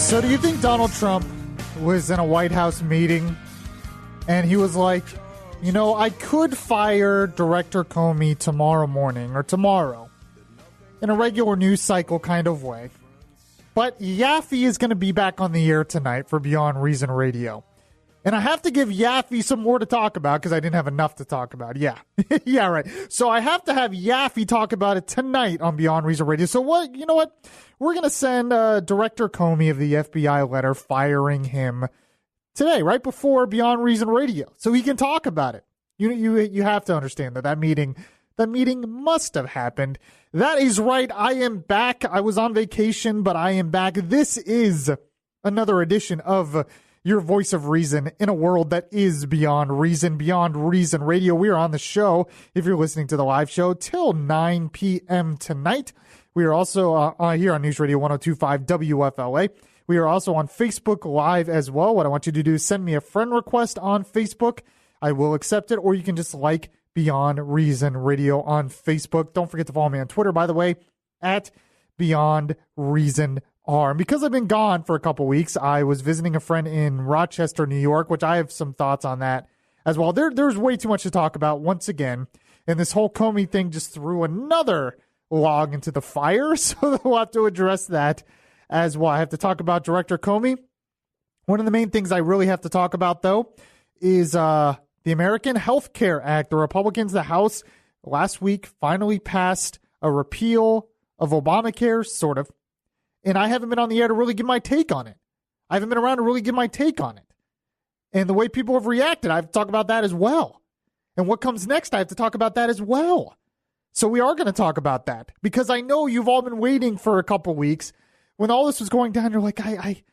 So do you think Donald Trump was in a White House meeting and he was like, you know, I could fire Director Comey tomorrow morning or tomorrow in a regular news cycle kind of way. But Yaffee is going to be back on the air tonight for Beyond Reason Radio. And I have to give Yaffee some more to talk about because I didn't have enough to talk about. Yeah. Yeah, right. So I have to have Yaffee talk about it tonight on Beyond Reason Radio. So what? You know what? We're going to send Director Comey of the FBI letter firing him today, right before Beyond Reason Radio, so he can talk about it. You have to understand that meeting must have happened. That is right. I am back. I was on vacation, but I am back. This is another edition of your voice of reason in a world that is beyond reason radio. We are on the show, if you're listening to the live show, till 9 p.m. tonight. We are also here on News Radio 102.5 WFLA. We are also on Facebook Live as well. What I want you to do is send me a friend request on Facebook. I will accept it, or you can just like Beyond Reason Radio on Facebook. Don't forget to follow me on Twitter, by the way, at Beyond Reason R. And because I've been gone for a couple weeks, I was visiting a friend in Rochester, New York, which I have some thoughts on that as well. There's way too much to talk about once again, and this whole Comey thing just threw another log into the fire, so we'll have to address that as well. I have to talk about Director Comey. One of the main things I really have to talk about, though, is the American Health Care Act. The Republicans, the House, last week finally passed a repeal of Obamacare, sort of. And I haven't been on the air to really give my take on it. I haven't been around to really give my take on it. And the way people have reacted, I have to talk about that as well. And what comes next, I have to talk about that as well. So we are going to talk about that because I know you've all been waiting for a couple weeks. When all this was going down, you're like, I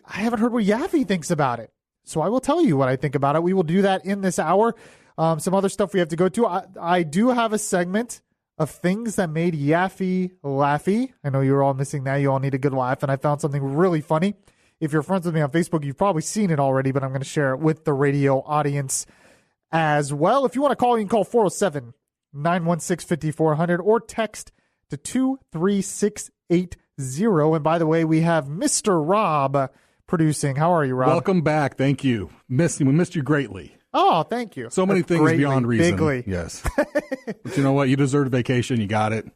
haven't heard what Yaffee thinks about it. So I will tell you what I think about it. We will do that in this hour. Some other stuff we have to go to. I do have a segment of things that made Yaffee laughy. I know you're all missing that. You all need a good laugh. And I found something really funny. If you're friends with me on Facebook, you've probably seen it already, but I'm going to share it with the radio audience as well. If you want to call, you can call 407-916-5400 or text to 23680. And by the way, we have Mr. Rob producing. How are you, Rob? Welcome back. Thank you. We missed you greatly. Oh, thank you. So many things greatly, beyond reason. Bigly. Yes. But you know what? You deserved a vacation. You got it. You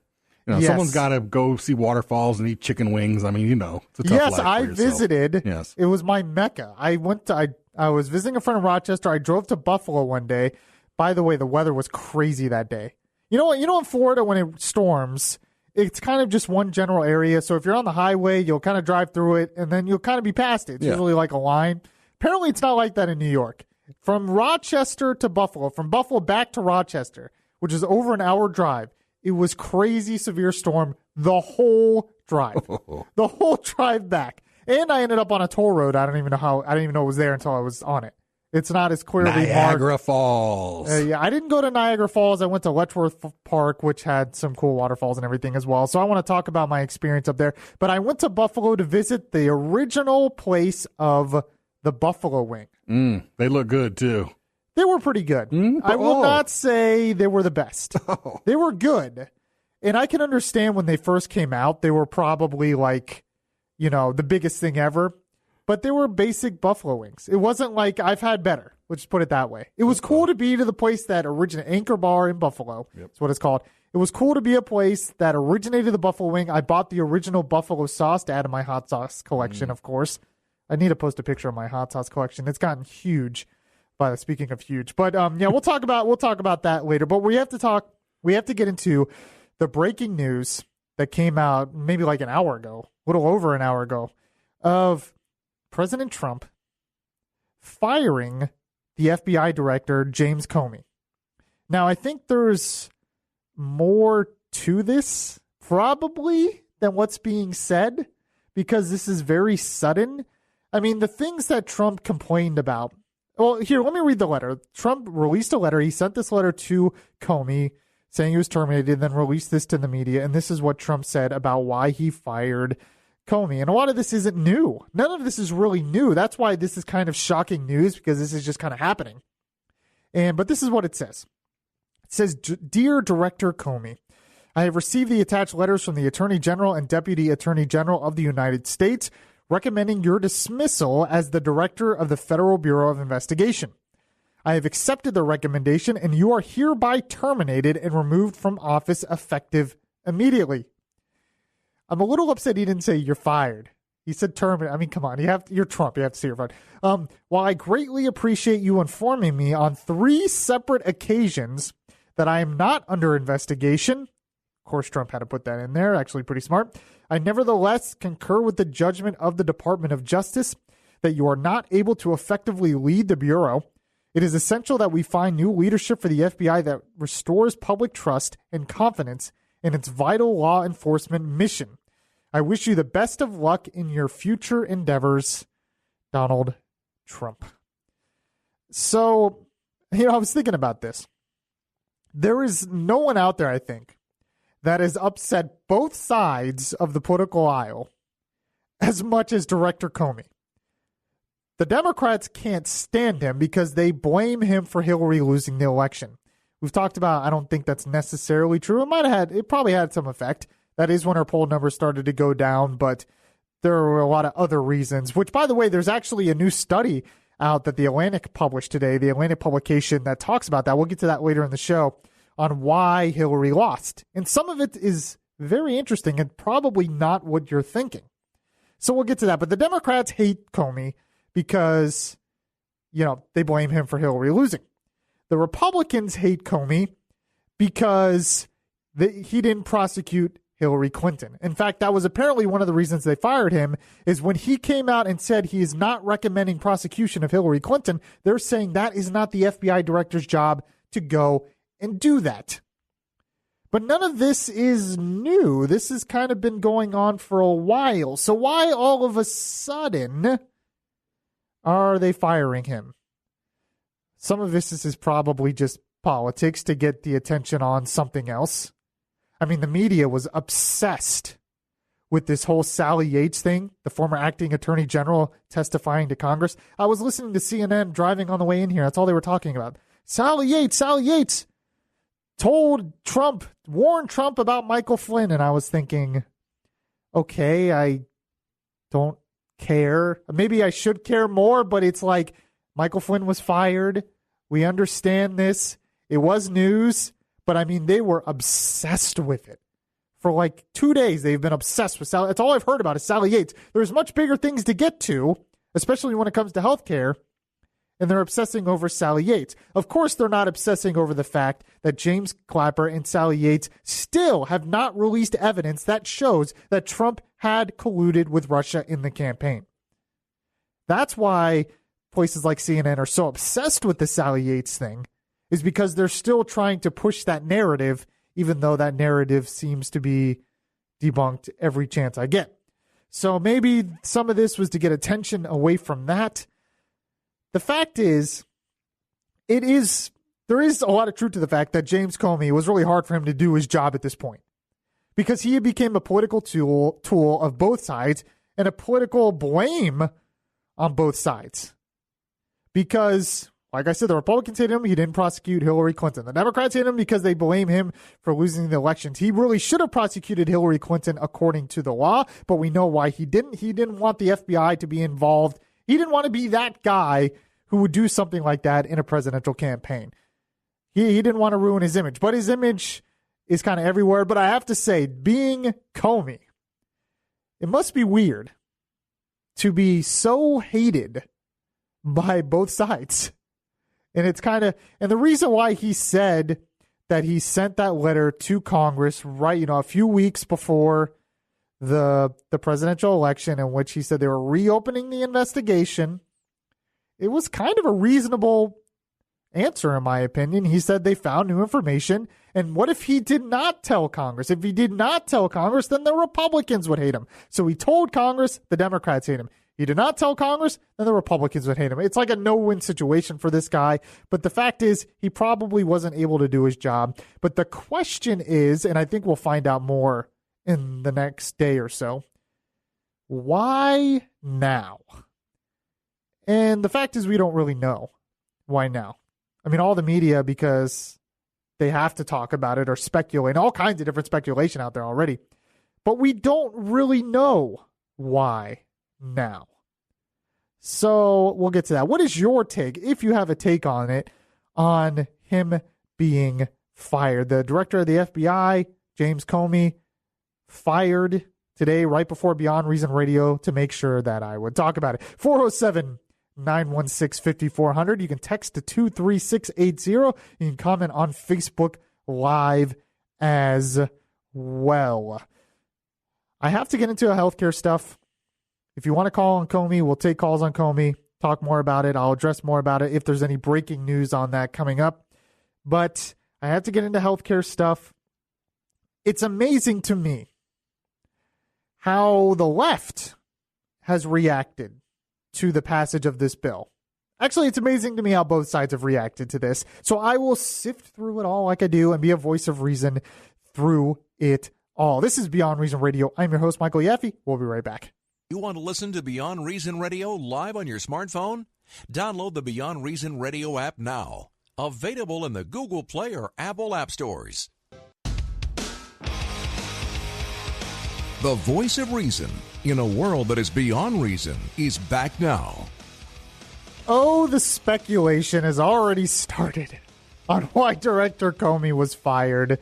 know, yes. Someone's got to go see waterfalls and eat chicken wings. I mean, you know, it's a tough life for I yourself. visited. Yes. It was my Mecca. I was visiting a friend in Rochester. I drove to Buffalo one day. By the way, the weather was crazy that day. You know what? You know, in Florida, when it storms, it's kind of just one general area. So if you're on the highway, you'll kind of drive through it, and then you'll kind of be past it. It's usually like a line. Apparently, it's not like that in New York. From Rochester to Buffalo, from Buffalo back to Rochester, which is over an hour drive, it was crazy severe storm the whole drive. The whole drive back. And I ended up on a toll road. I didn't even know it was there until I was on it. It's not as clearly marked. Niagara Falls. Yeah, I didn't go to Niagara Falls. I went to Letchworth Park, which had some cool waterfalls and everything as well. So I want to talk about my experience up there. But I went to Buffalo to visit the original place of the buffalo wing. They look good, too. They were pretty good. I will not say they were the best. They were good. And I can understand when they first came out, they were probably like, you know, the biggest thing ever. But they were basic buffalo wings. It wasn't like I've had better. Let's just put it that way. It was cool to be to the place that originated, Anchor Bar in Buffalo. Yep. That's what it's called. It was cool to be a place that originated the buffalo wing. I bought the original buffalo sauce to add to my hot sauce collection, of course. I need to post a picture of my hot sauce collection. It's gotten huge. Speaking of huge, but yeah, we'll talk about that later. But we have to get into the breaking news that came out maybe like an hour ago, a little over an hour ago, of President Trump firing the FBI director, James Comey. Now, I think there's more to this probably than what's being said because this is very sudden. I mean, the things that Trump complained about. Well, here, let me read the letter. Trump released a letter. He sent this letter to Comey saying he was terminated, then released this to the media. And this is what Trump said about why he fired Comey. And a lot of this isn't new. None of this is really new. That's why this is kind of shocking news because this is just kind of happening. But this is what it says. It says, Dear Director Comey, I have received the attached letters from the Attorney General and Deputy Attorney General of the United States recommending your dismissal as the director of the Federal Bureau of Investigation. I have accepted the recommendation, and you are hereby terminated and removed from office effective immediately. I'm a little upset he didn't say you're fired. He said terminated. I mean, come on. You're Trump. You have to say you're fired. While I greatly appreciate you informing me on 3 separate occasions that I am not under investigation, of course, Trump had to put that in there. Actually, pretty smart. I nevertheless concur with the judgment of the Department of Justice that you are not able to effectively lead the Bureau. It is essential that we find new leadership for the FBI that restores public trust and confidence in its vital law enforcement mission. I wish you the best of luck in your future endeavors, Donald Trump. So, I was thinking about this. There is no one out there, I think, that has upset both sides of the political aisle as much as Director Comey. The Democrats can't stand him because they blame him for Hillary losing the election. We've talked about, I don't think that's necessarily true. It probably had some effect. That is when her poll numbers started to go down, but there were a lot of other reasons, which, by the way, there's actually a new study out that The Atlantic published today, the Atlantic publication that talks about that. We'll get to that later in the show on why Hillary lost. And some of it is very interesting and probably not what you're thinking. So we'll get to that. But the Democrats hate Comey because, they blame him for Hillary losing. The Republicans hate Comey because he didn't prosecute Hillary Clinton. In fact, that was apparently one of the reasons they fired him, is when he came out and said he is not recommending prosecution of Hillary Clinton, they're saying that is not the FBI director's job to go and do that. But none of this is new. This has kind of been going on for a while. So why all of a sudden are they firing him? Some of this is probably just politics to get the attention on something else. I mean, the media was obsessed with this whole Sally Yates thing, the former acting attorney general testifying to Congress. I was listening to CNN driving on the way in here. That's all they were talking about. Sally Yates warned Trump about Michael Flynn. And I was thinking, okay, I don't care. Maybe I should care more, but it's like Michael Flynn was fired. We understand this. It was news. But, I mean, they were obsessed with it. For like 2 days, they've been obsessed with Sally. That's all I've heard about is Sally Yates. There's much bigger things to get to, especially when it comes to health care, and they're obsessing over Sally Yates. Of course, they're not obsessing over the fact that James Clapper and Sally Yates still have not released evidence that shows that Trump had colluded with Russia in the campaign. That's why places like CNN are so obsessed with the Sally Yates thing, is because they're still trying to push that narrative, even though that narrative seems to be debunked every chance I get. So maybe some of this was to get attention away from that. The fact is, there is a lot of truth to the fact that James Comey, it was really hard for him to do his job at this point, because he became a political tool of both sides and a political blame on both sides. Because, like I said, the Republicans hate him. He didn't prosecute Hillary Clinton. The Democrats hate him because they blame him for losing the elections. He really should have prosecuted Hillary Clinton according to the law, but we know why he didn't. He didn't want the FBI to be involved. He didn't want to be that guy who would do something like that in a presidential campaign. He didn't want to ruin his image, but his image is kind of everywhere. But I have to say, being Comey, it must be weird to be so hated by both sides. And it's kind of, and the reason why he said that he sent that letter to Congress a few weeks before the presidential election, in which he said they were reopening the investigation, it was kind of a reasonable answer, in my opinion. He said they found new information. And what if he did not tell Congress? If he did not tell Congress, then the Republicans would hate him. So he told Congress, the Democrats hate him. He did not tell Congress, then the Republicans would hate him. It's like a no-win situation for this guy. But the fact is, he probably wasn't able to do his job. But the question is, and I think we'll find out more in the next day or so, why now? And the fact is, we don't really know why now. I mean, all the media, because they have to talk about it or speculate, all kinds of different speculation out there already. But we don't really know why now. So we'll get to that. What is your take, if you have a take on it, on him being fired? The director of the FBI, James Comey, fired today right before Beyond Reason Radio to make sure that I would talk about it. 407-916-5400. You can text to 23680. You can comment on Facebook Live as well. I have to get into healthcare stuff. If you want to call on Comey, we'll take calls on Comey, talk more about it. I'll address more about it if there's any breaking news on that coming up. But I have to get into healthcare stuff. It's amazing to me how the left has reacted to the passage of this bill. Actually, it's amazing to me how both sides have reacted to this. So I will sift through it all like I do and be a voice of reason through it all. This is Beyond Reason Radio. I'm your host, Michael Yaffee. We'll be right back. You want to listen to Beyond Reason Radio live on your smartphone? Download the Beyond Reason Radio app now. Available in the Google Play or Apple App Stores. The voice of reason in a world that is beyond reason is back now. Oh, the speculation has already started on why Director Comey was fired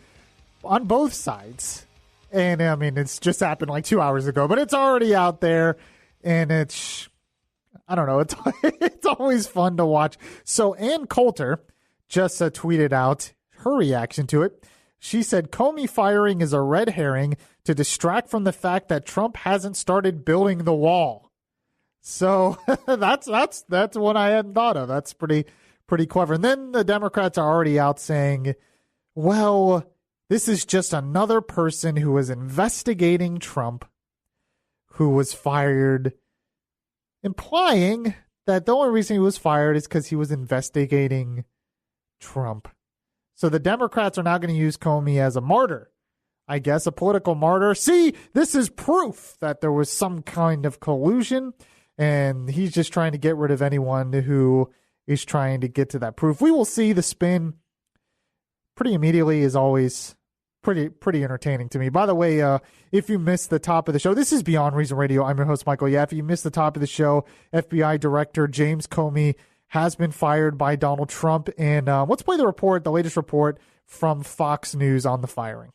on both sides. And, I mean, it's just happened like 2 hours ago, but it's already out there, and I don't know, it's always fun to watch. So Ann Coulter just tweeted out her reaction to it. She said, Comey firing is a red herring to distract from the fact that Trump hasn't started building the wall. So that's one I hadn't thought of. That's pretty clever. And then the Democrats are already out saying, well, this is just another person who was investigating Trump who was fired, implying that the only reason he was fired is because he was investigating Trump. So the Democrats are now going to use Comey as a martyr, I guess, a political martyr. See, this is proof that there was some kind of collusion, and he's just trying to get rid of anyone who is trying to get to that proof. We will see. The spin pretty immediately is always pretty entertaining to me. By the way, if you missed the top of the show, this is Beyond Reason Radio. I'm your host, Michael Yaffee. You missed the top of the show. FBI Director James Comey has been fired by Donald Trump. And let's play the latest report from Fox News on the firing.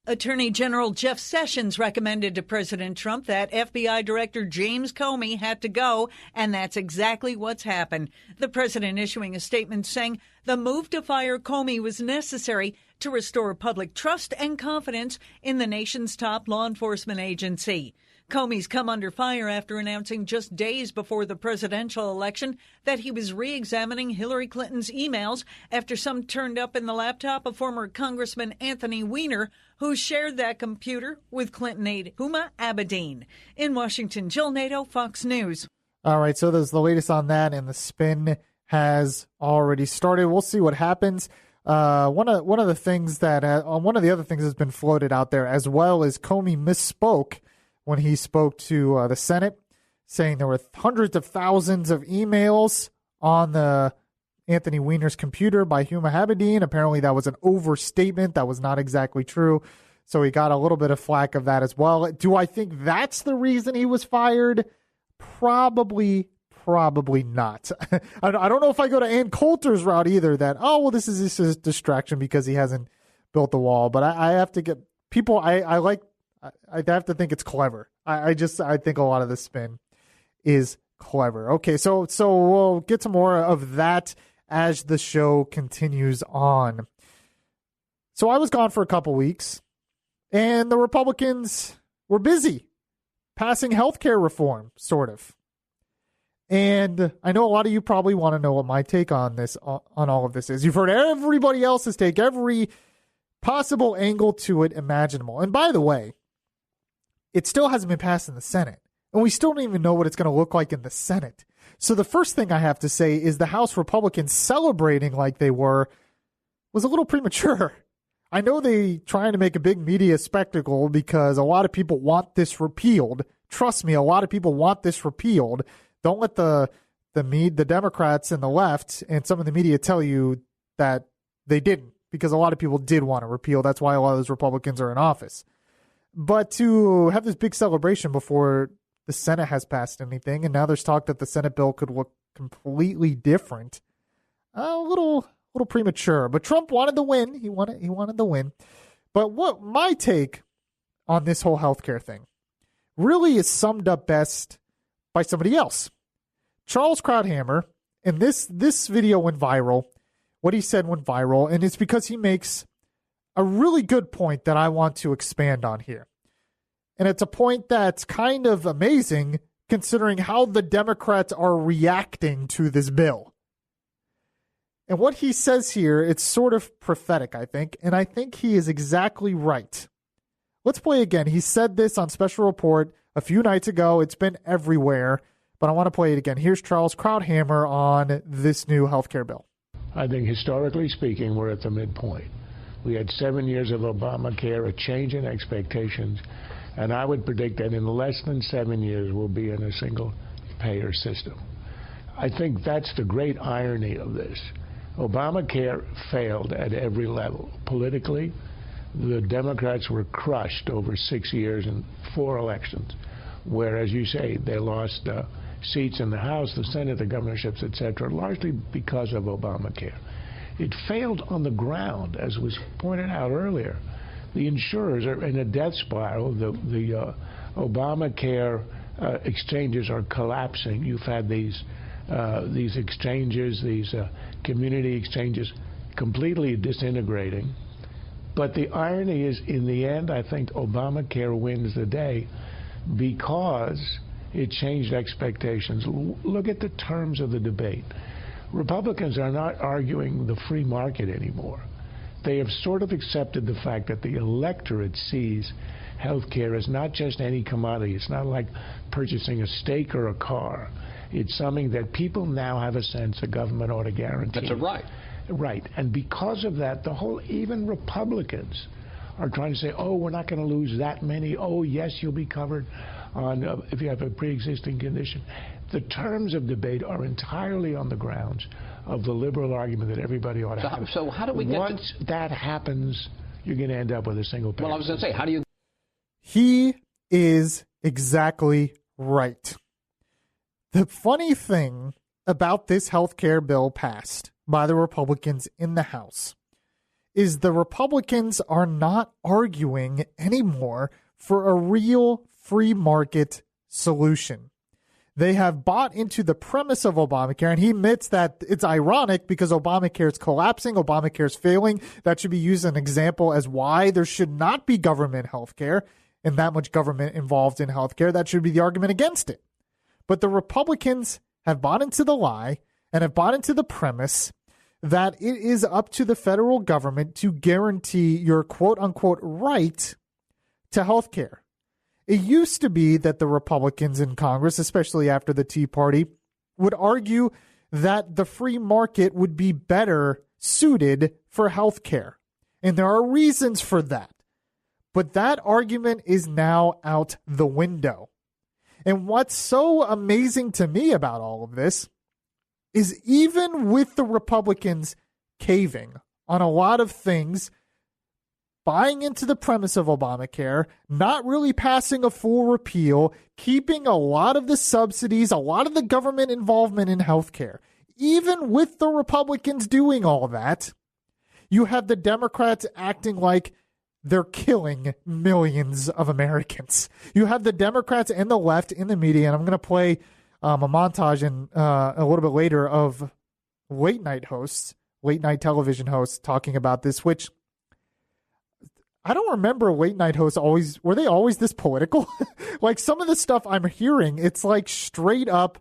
Attorney General Jeff Sessions recommended to President Trump that FBI Director James Comey had to go, and that's exactly what's happened. The president issuing a statement saying the move to fire Comey was necessary to restore public trust and confidence in the nation's top law enforcement agency. Comey's come under fire after announcing just days before the presidential election that he was re-examining Hillary Clinton's emails after some turned up in the laptop of former Congressman Anthony Weiner, who shared that computer with Clinton aide Huma Abedin. In Washington, Jill Nato, Fox News. All right, so there's the latest on that, and the spin has already started. We'll see what happens. One of the other things that's been floated out there as well is Comey misspoke when he spoke to the Senate, saying there were hundreds of thousands of emails on the Anthony Weiner's computer by Huma Abedin. Apparently that was an overstatement. That was not exactly true. So he got a little bit of flack of that as well. Do I think that's the reason he was fired? Probably not. I don't know if I go to Ann Coulter's route either, that, this is a distraction because he hasn't built the wall. But I have to get people, I have to think it's clever. I think a lot of the spin is clever. Okay, so we'll get to more of that as the show continues on. So I was gone for a couple weeks, and the Republicans were busy passing healthcare reform, sort of. And I know a lot of you probably want to know what my take on all of this is. You've heard everybody else's take, every possible angle to it imaginable. And by the way, it still hasn't been passed in the Senate, and we still don't even know what it's going to look like in the Senate. So the first thing I have to say is the House Republicans celebrating like they were was a little premature. I know they trying to make a big media spectacle because a lot of people want this repealed. Trust me, a lot of people want this repealed. Don't let the Democrats and the left and some of the media tell you that they didn't, because a lot of people did want to repeal. That's why a lot of those Republicans are in office. But to have this big celebration before the Senate has passed anything, and now there's talk that the Senate bill could look completely different. A little premature, but Trump wanted to win. He wanted to win. But what my take on this whole healthcare thing really is summed up best by somebody else. Charles Krauthammer, and this video went viral. What he said went viral, and it's because he makes a really good point that I want to expand on here. And it's a point that's kind of amazing considering how the Democrats are reacting to this bill. And what he says here, it's sort of prophetic, I think, and I think he is exactly right. Let's play again. He said this on Special Report a few nights ago. It's been everywhere, but I want to play it again. Here's Charles Krauthammer on this new healthcare bill. I think historically speaking, we're at the midpoint. We had 7 years of Obamacare, a change in expectations, and I would predict that in less than 7 years we'll be in a single-payer system. I think that's the great irony of this. Obamacare failed at every level. Politically, the Democrats were crushed over 6 years and 4 elections, where, as you say, they lost seats in the House, the Senate, the governorships, etc., largely because of Obamacare. It failed on the ground, as was pointed out earlier. The insurers are in a death spiral. The Obamacare exchanges are collapsing. You've had these exchanges, these community exchanges, completely disintegrating. But the irony is, in the end, I think Obamacare wins the day because it changed expectations. Look at the terms of the debate. Republicans are not arguing the free market anymore. They have sort of accepted the fact that the electorate sees health care as not just any commodity. It's not like purchasing a steak or a car. It's something that people now have a sense the government ought to guarantee. That's a right. Right. And because of that, even Republicans are trying to say, oh, we're not going to lose that many. Oh, yes, you'll be covered on if you have a pre-existing condition. The terms of debate are entirely on the grounds of the liberal argument that everybody ought to have. So how do we get Once that happens, you're going to end up with a single payer. Well, I was going to say, how do you... He is exactly right. The funny thing about this health care bill passed by the Republicans in the House is the Republicans are not arguing anymore for a real free market solution. They have bought into the premise of Obamacare, and he admits that it's ironic because Obamacare is collapsing, Obamacare is failing. That should be used as an example as why there should not be government health care and that much government involved in health care. That should be the argument against it. But the Republicans have bought into the lie and have bought into the premise that it is up to the federal government to guarantee your quote-unquote right to health care. It used to be that the Republicans in Congress, especially after the Tea Party, would argue that the free market would be better suited for health care. And there are reasons for that. But that argument is now out the window. And what's so amazing to me about all of this is even with the Republicans caving on a lot of things, buying into the premise of Obamacare, not really passing a full repeal, keeping a lot of the subsidies, a lot of the government involvement in healthcare. Even with the Republicans doing all that, you have the Democrats acting like they're killing millions of Americans. You have the Democrats and the left in the media, and I'm going to play a montage a little bit later of late night television hosts talking about this, which I don't remember late night hosts were they always this political? Like some of the stuff I'm hearing, it's like straight up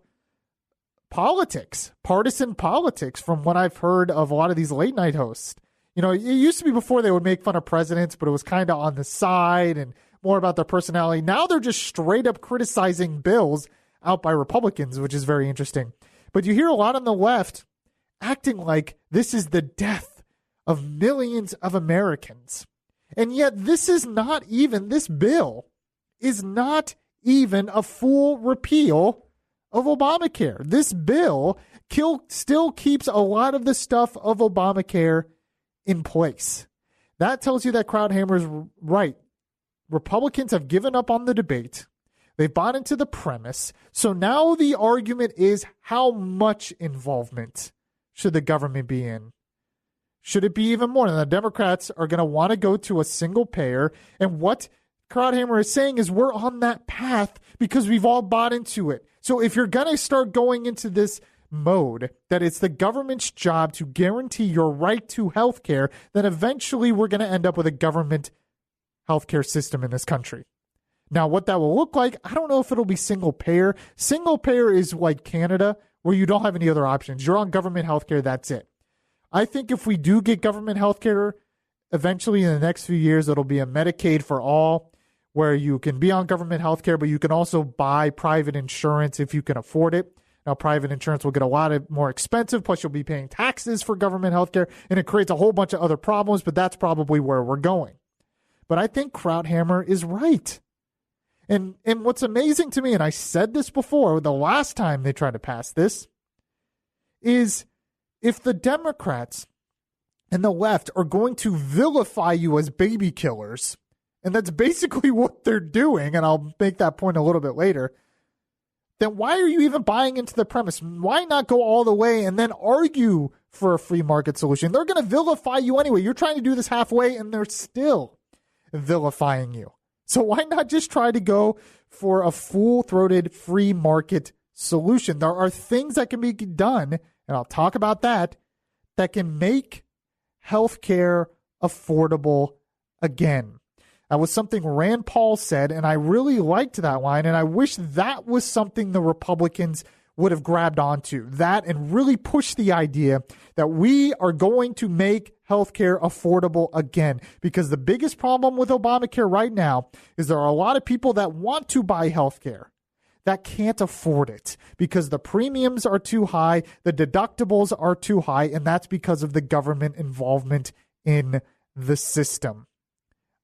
politics, partisan politics from what I've heard of a lot of these late night hosts. You know, it used to be before they would make fun of presidents, but it was kind of on the side and more about their personality. Now they're just straight up criticizing bills out by Republicans, which is very interesting. But you hear a lot on the left acting like this is the death of millions of Americans. And yet this bill is not even a full repeal of Obamacare. This bill still keeps a lot of the stuff of Obamacare in place. That tells you that Krauthammer is right. Republicans have given up on the debate. They've bought into the premise. So now the argument is, how much involvement should the government be in? Should it be even more? And the Democrats are going to want to go to a single payer. And what Krauthammer is saying is we're on that path because we've all bought into it. So if you're going to start going into this mode that it's the government's job to guarantee your right to health care, then eventually we're going to end up with a government healthcare system in this country. Now, what that will look like, I don't know if it'll be single payer. Single payer is like Canada, where you don't have any other options. You're on government healthcare, that's it. I think if we do get government healthcare, eventually in the next few years, it'll be a Medicaid for all, where you can be on government healthcare, but you can also buy private insurance if you can afford it. Now, private insurance will get a lot more expensive, plus you'll be paying taxes for government healthcare, and it creates a whole bunch of other problems, but that's probably where we're going. But I think Krauthammer is right. And what's amazing to me, and I said this before, the last time they tried to pass this, is if the Democrats and the left are going to vilify you as baby killers, and that's basically what they're doing, and I'll make that point a little bit later, then why are you even buying into the premise? Why not go all the way and then argue for a free market solution? They're going to vilify you anyway. You're trying to do this halfway, and they're still vilifying you. So why not just try to go for a full-throated free market solution? There are things that can be done, and I'll talk about that can make healthcare affordable again. That was something Rand Paul said, and I really liked that line, and I wish that was something the Republicans would have grabbed onto, that and really push the idea that we are going to make healthcare affordable again. Because the biggest problem with Obamacare right now is there are a lot of people that want to buy healthcare that can't afford it because the premiums are too high, the deductibles are too high, and that's because of the government involvement in the system.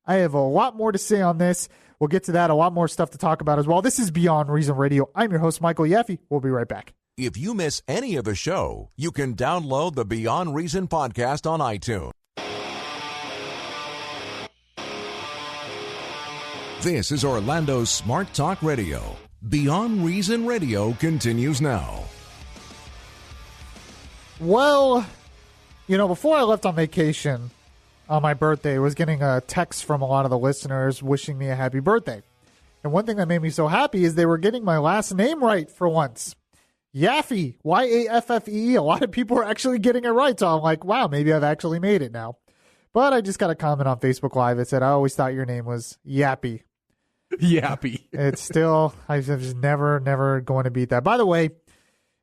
I have a lot more to say on this. We'll get to that. A lot more stuff to talk about as well. This is Beyond Reason Radio. I'm your host, Michael Yaffee. We'll be right back. If you miss any of the show, you can download the Beyond Reason podcast on iTunes. This is Orlando's Smart Talk Radio. Beyond Reason Radio continues now. Well, before I left on vacation on my birthday, I was getting a text from a lot of the listeners wishing me a happy birthday. And one thing that made me so happy is they were getting my last name right for once. Yaffee, Y-A-F-F-E. A lot of people are actually getting it right. So I'm like, wow, maybe I've actually made it now. But I just got a comment on Facebook Live that said, I always thought your name was Yappy. Yappy. It's still, I'm just never going to beat that. By the way,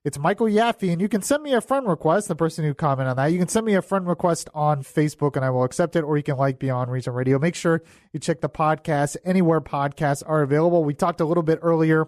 it's Michael Yaffee, and you can send me a friend request, the person who commented on that. You can send me a friend request on Facebook, and I will accept it, or you can like Beyond Reason Radio. Make sure you check the podcast anywhere podcasts are available. We talked a little bit earlier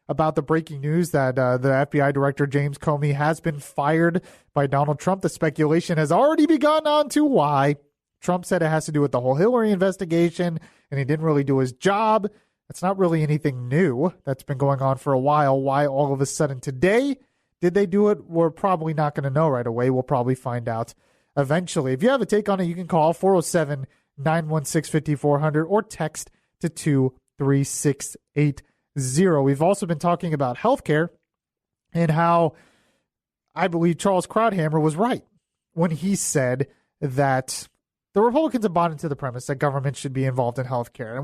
about the breaking news that the FBI Director James Comey has been fired by Donald Trump. The speculation has already begun on to why. Trump said it has to do with the whole Hillary investigation, and he didn't really do his job. That's not really anything new. That's been going on for a while. Why all of a sudden today did they do it? We're probably not going to know right away. We'll probably find out eventually. If you have a take on it, you can call 407-916-5400 or text to 23680. We've also been talking about healthcare and how I believe Charles Krauthammer was right when he said that the Republicans have bought into the premise that government should be involved in healthcare.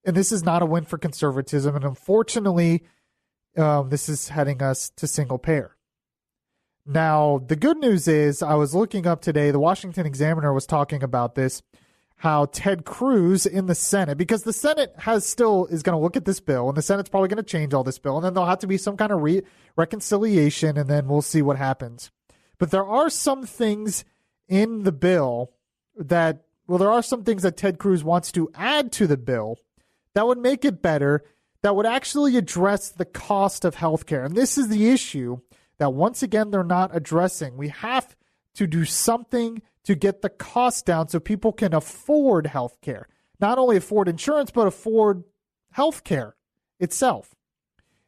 And this is not a win for conservatism. And unfortunately, this is heading us to single payer. Now, the good news is I was looking up today, the Washington Examiner was talking about this, how Ted Cruz in the Senate, because the Senate is going to look at this bill, and the Senate's probably going to change all this bill, and then there'll have to be some kind of reconciliation, and then we'll see what happens. But there are some things in the bill there are some things that Ted Cruz wants to add to the bill that would make it better, that would actually address the cost of healthcare. And this is the issue that, once again, they're not addressing. We have to do something to get the cost down so people can afford healthcare. Not only afford insurance, but afford healthcare itself.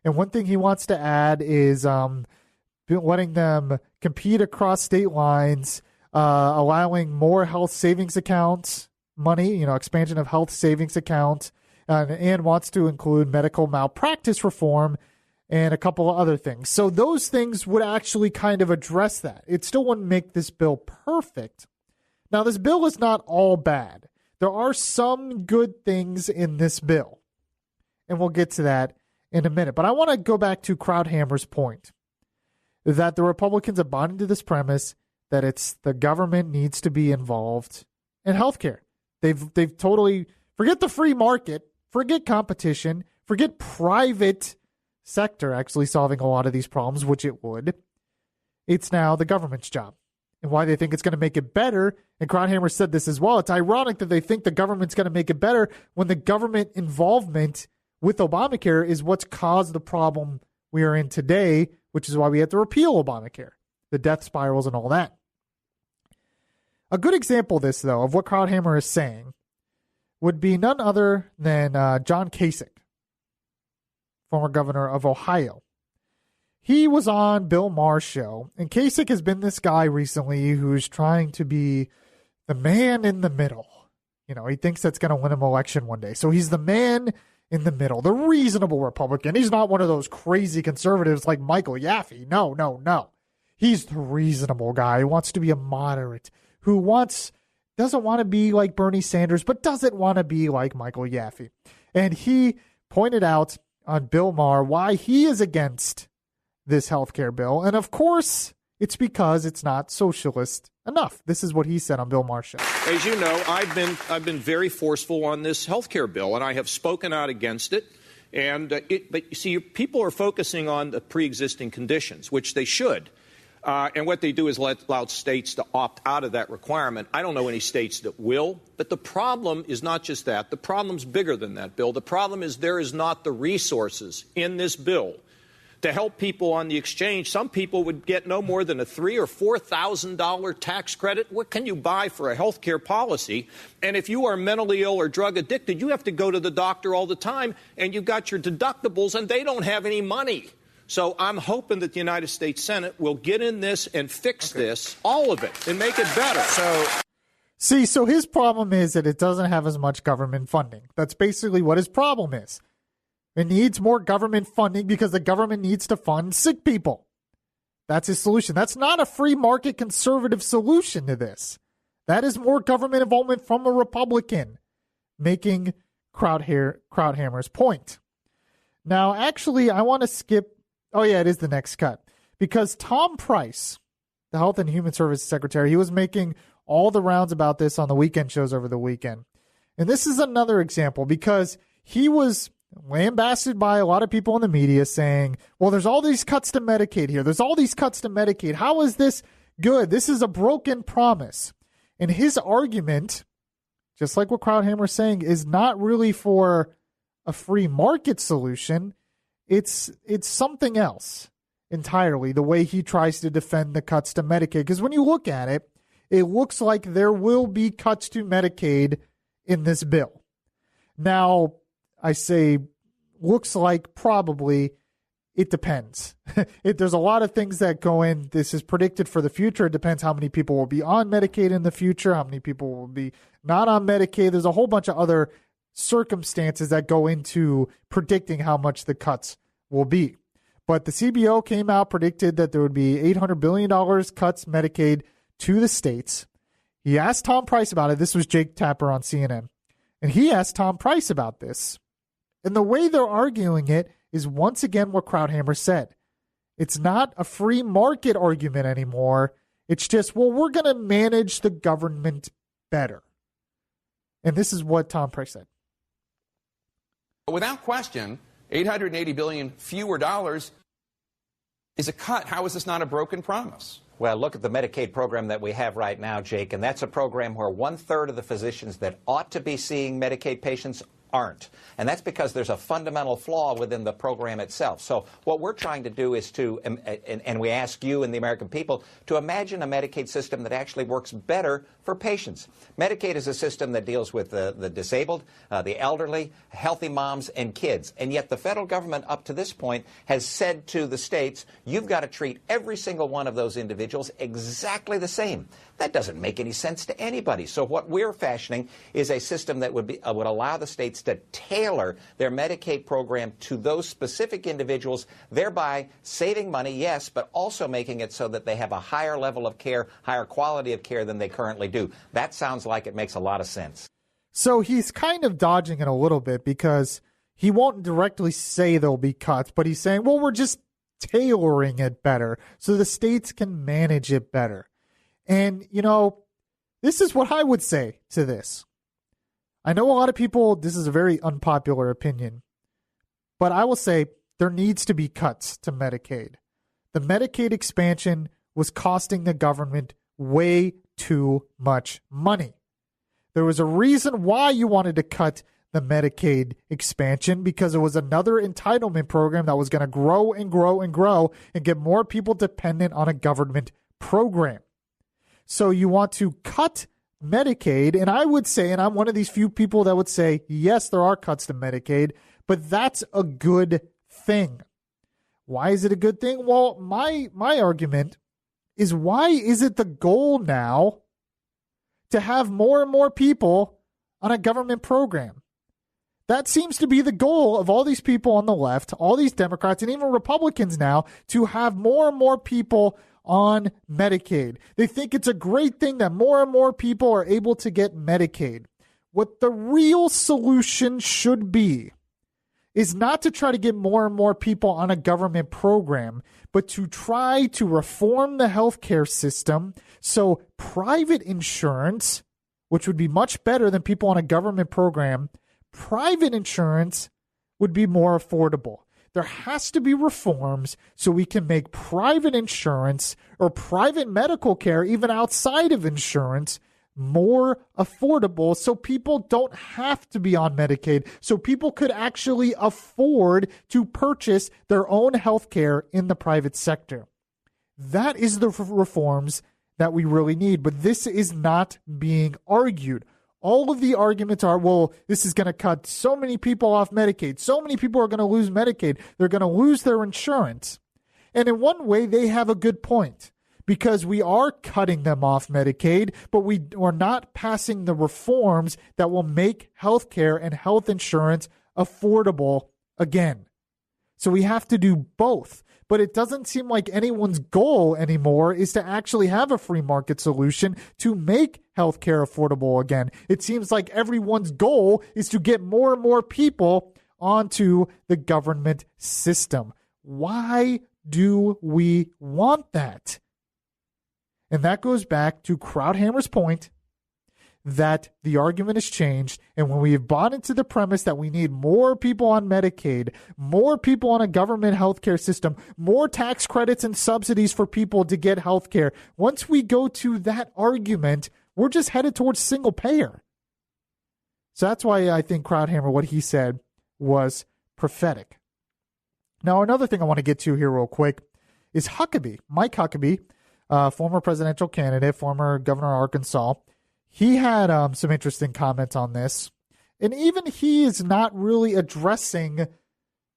And one thing he wants to add is letting them compete across state lines, allowing more health savings accounts money, expansion of health savings accounts, and wants to include medical malpractice reform and a couple of other things. So those things would actually kind of address that. It still wouldn't make this bill perfect. Now, this bill is not all bad. There are some good things in this bill, and we'll get to that in a minute. But I want to go back to Krauthammer's point that the Republicans have bought into this premise that it's the government needs to be involved in healthcare. They've totally forget the free market, forget competition, forget private sector actually solving a lot of these problems, which it would. It's now the government's job. And why they think it's going to make it better, and Krauthammer said this as well, it's ironic that they think the government's going to make it better when the government involvement with Obamacare is what's caused the problem we are in today, which is why we had to repeal Obamacare, the death spirals and all that. A good example of this, though, of what Krauthammer is saying would be none other than John Kasich, former governor of Ohio. He was on Bill Maher's show, and Kasich has been this guy recently who's trying to be the man in the middle. You know, he thinks that's going to win him election one day. So he's the man in the middle, the reasonable Republican. He's not one of those crazy conservatives like Michael Yaffee. No. He's the reasonable guy who wants to be a moderate, who doesn't want to be like Bernie Sanders, but doesn't want to be like Michael Yaffee. And he pointed out on Bill Maher why he is against this health care bill. And of course, it's because it's not socialist enough. This is what he said on Bill Maher's show. As you know, I've been very forceful on this health care bill, and I have spoken out against it. But you see, people are focusing on the pre-existing conditions, which they should. And what they do is allow states to opt out of that requirement. I don't know any states that will. But the problem is not just that. The problem's bigger than that, Bill. The problem is there is not the resources in this bill to help people on the exchange. Some people would get no more than a $3,000 or $4,000 tax credit. What can you buy for a health care policy? And if you are mentally ill or drug addicted, you have to go to the doctor all the time, and you've got your deductibles, and they don't have any money. So I'm hoping that the United States Senate will get in this and fix this, all of it, and make it better. So his problem is that it doesn't have as much government funding. That's basically what his problem is. It needs more government funding because the government needs to fund sick people. That's his solution. That's not a free market conservative solution to this. That is more government involvement from a Republican, making Krauthammer's point. Now, actually, I want to skip. Oh, yeah, it is the next cut. Because Tom Price, the Health and Human Services Secretary, he was making all the rounds about this on the weekend shows over the weekend. And this is another example because he was lambasted by a lot of people in the media saying, well, there's all these cuts to Medicaid here. There's all these cuts to Medicaid. How is this good? This is a broken promise. And his argument, just like what Krauthammer's saying, is not really for a free market solution. It's something else entirely, the way he tries to defend the cuts to Medicaid. Because when you look at it, it looks like there will be cuts to Medicaid in this bill. Now, I say looks like probably, it depends. There's a lot of things that go in. This is predicted for the future. It depends how many people will be on Medicaid in the future, how many people will be not on Medicaid. There's a whole bunch of other circumstances that go into predicting how much the cuts will be. But the CBO came out, predicted that there would be $800 billion cuts Medicaid to the states. He asked Tom Price about it. This was Jake Tapper on CNN. And he asked Tom Price about this. And the way they're arguing it is once again what Krauthammer said. It's not a free market argument anymore. It's just, well, we're going to manage the government better. And this is what Tom Price said. Without question, $880 billion fewer dollars is a cut. How is this not a broken promise? Well, look at the Medicaid program that we have right now, Jake, and that's a program where 1/3 of the physicians that ought to be seeing Medicaid patients aren't. And that's because there's a fundamental flaw within the program itself. So what we're trying to do is to, and we ask you and the American people, to imagine a Medicaid system that actually works better for patients. Medicaid is a system that deals with the disabled, the elderly, healthy moms, and kids. And yet the federal government up to this point has said to the states, you've got to treat every single one of those individuals exactly the same. That doesn't make any sense to anybody. So what we're fashioning is a system that would allow the states to tailor their Medicaid program to those specific individuals, thereby saving money, yes, but also making it so that they have a higher level of care, higher quality of care than they currently do. That sounds like it makes a lot of sense. So he's kind of dodging it a little bit because he won't directly say there'll be cuts, but he's saying, well, we're just tailoring it better so the states can manage it better. And, you know, this is what I would say to this. I know a lot of people, this is a very unpopular opinion, but I will say there needs to be cuts to Medicaid. The Medicaid expansion was costing the government way too much money. There was a reason why you wanted to cut the Medicaid expansion, because it was another entitlement program that was going to grow and grow and grow and get more people dependent on a government program. So you want to cut Medicaid, and I would say, and I'm one of these few people that would say, yes, there are cuts to Medicaid, but that's a good thing. Why is it a good thing? Well, my argument is, why is it the goal now to have more and more people on a government program? That seems to be the goal of all these people on the left, all these Democrats, and even Republicans now, to have more and more people on Medicaid. They think it's a great thing that more and more people are able to get Medicaid. What the real solution should be is not to try to get more and more people on a government program, but to try to reform the healthcare system so private insurance, which would be much better than people on a government program, private insurance would be more affordable. There has to be reforms so we can make private insurance or private medical care, even outside of insurance, more affordable so people don't have to be on Medicaid, so people could actually afford to purchase their own health care in the private sector. That is the reforms that we really need, but this is not being argued. All of the arguments are, well, this is going to cut so many people off Medicaid. So many people are going to lose Medicaid. They're going to lose their insurance. And in one way, they have a good point, because we are cutting them off Medicaid, but we are not passing the reforms that will make healthcare and health insurance affordable again. So we have to do both. But it doesn't seem like anyone's goal anymore is to actually have a free market solution to make healthcare affordable again. It seems like everyone's goal is to get more and more people onto the government system. Why do we want that? And that goes back to Krauthammer's point that the argument has changed. And when we have bought into the premise that we need more people on Medicaid, more people on a government healthcare system, more tax credits and subsidies for people to get healthcare, once we go to that argument, we're just headed towards single payer. So that's why I think Krauthammer, what he said, was prophetic. Now, another thing I want to get to here real quick is Huckabee. Mike Huckabee, former presidential candidate, former governor of Arkansas. He had some interesting comments on this, and even he is not really addressing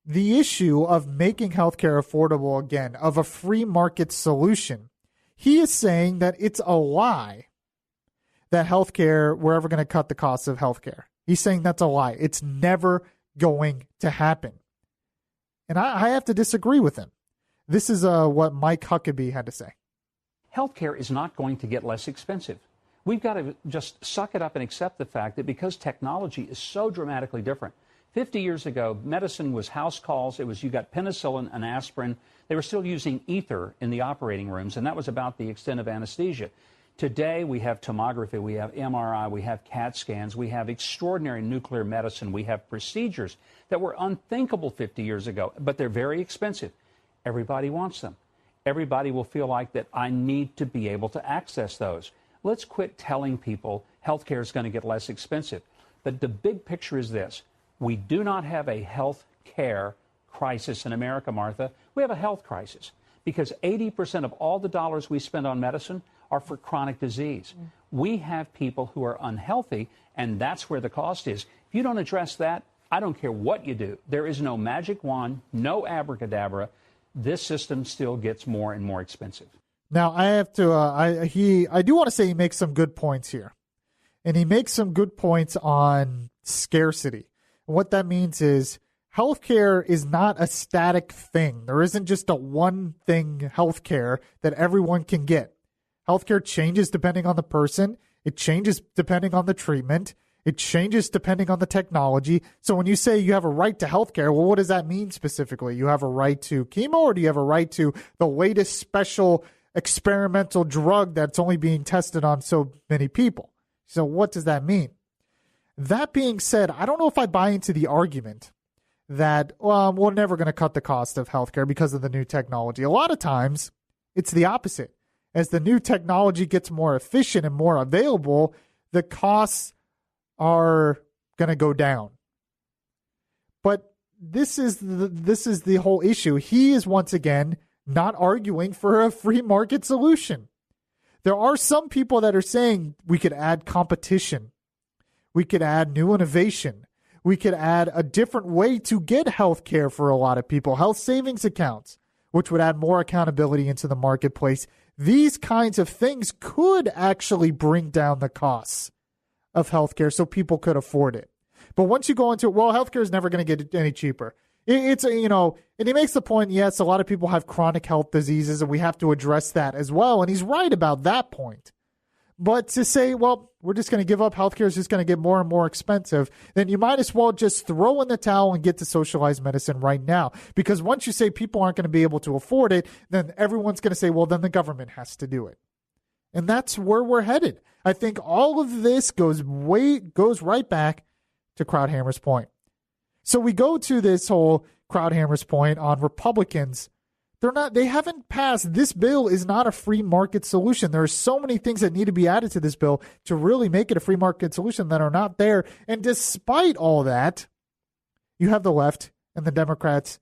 the issue of making healthcare affordable again, of a free market solution. He is saying that it's a lie that healthcare, we're ever going to cut the cost of healthcare. He's saying that's a lie. It's never going to happen. And I have to disagree with him. This is what Mike Huckabee had to say. Healthcare is not going to get less expensive. We've got to just suck it up and accept the fact that because technology is so dramatically different. 50 years ago, medicine was house calls. It was, you got penicillin and aspirin. They were still using ether in the operating rooms, and that was about the extent of anesthesia. Today, we have tomography, we have MRI, we have CAT scans, we have extraordinary nuclear medicine, we have procedures that were unthinkable 50 years ago, but they're very expensive. Everybody wants them. Everybody will feel like that I need to be able to access those. Let's quit telling people healthcare is going to get less expensive. But the big picture is this. We do not have a health care crisis in America, Martha. We have a health crisis because 80% of all the dollars we spend on medicine are for chronic disease. We have people who are unhealthy, and that's where the cost is. If you don't address that, I don't care what you do. There is no magic wand, no abracadabra. This system still gets more and more expensive. Now, I have to, I do want to say he makes some good points here. And he makes some good points on scarcity. And what that means is healthcare is not a static thing. There isn't just a one thing healthcare that everyone can get. Healthcare changes depending on the person. It changes depending on the treatment. It changes depending on the technology. So when you say you have a right to healthcare, well, what does that mean specifically? You have a right to chemo, or do you have a right to the latest special experimental drug that's only being tested on so many people? So what does that mean? That being said, I don't know if I buy into the argument that we're never going to cut the cost of healthcare because of the new technology. A lot of times, it's the opposite. As the new technology gets more efficient and more available, the costs are going to go down. But this is the whole issue. He is once again not arguing for a free market solution. There are some people that are saying we could add competition. We could add new innovation. We could add a different way to get health care for a lot of people, health savings accounts, which would add more accountability into the marketplace. These kinds of things could actually bring down the costs of healthcare so people could afford it. But once you go into it, well, healthcare is never going to get any cheaper. And he makes the point, yes, a lot of people have chronic health diseases and we have to address that as well. And he's right about that point. But to say, well, we're just going to give up, healthcare is just going to get more and more expensive, then you might as well just throw in the towel and get to socialized medicine right now. Because once you say people aren't going to be able to afford it, then everyone's going to say, well, then the government has to do it. And that's where we're headed. I think all of this goes right back to Krauthammer's point. So we go to this whole Krauthammer's point on Republicans. They haven't passed. This bill is not a free market solution. There are so many things that need to be added to this bill to really make it a free market solution that are not there. And despite all that, you have the left and the Democrats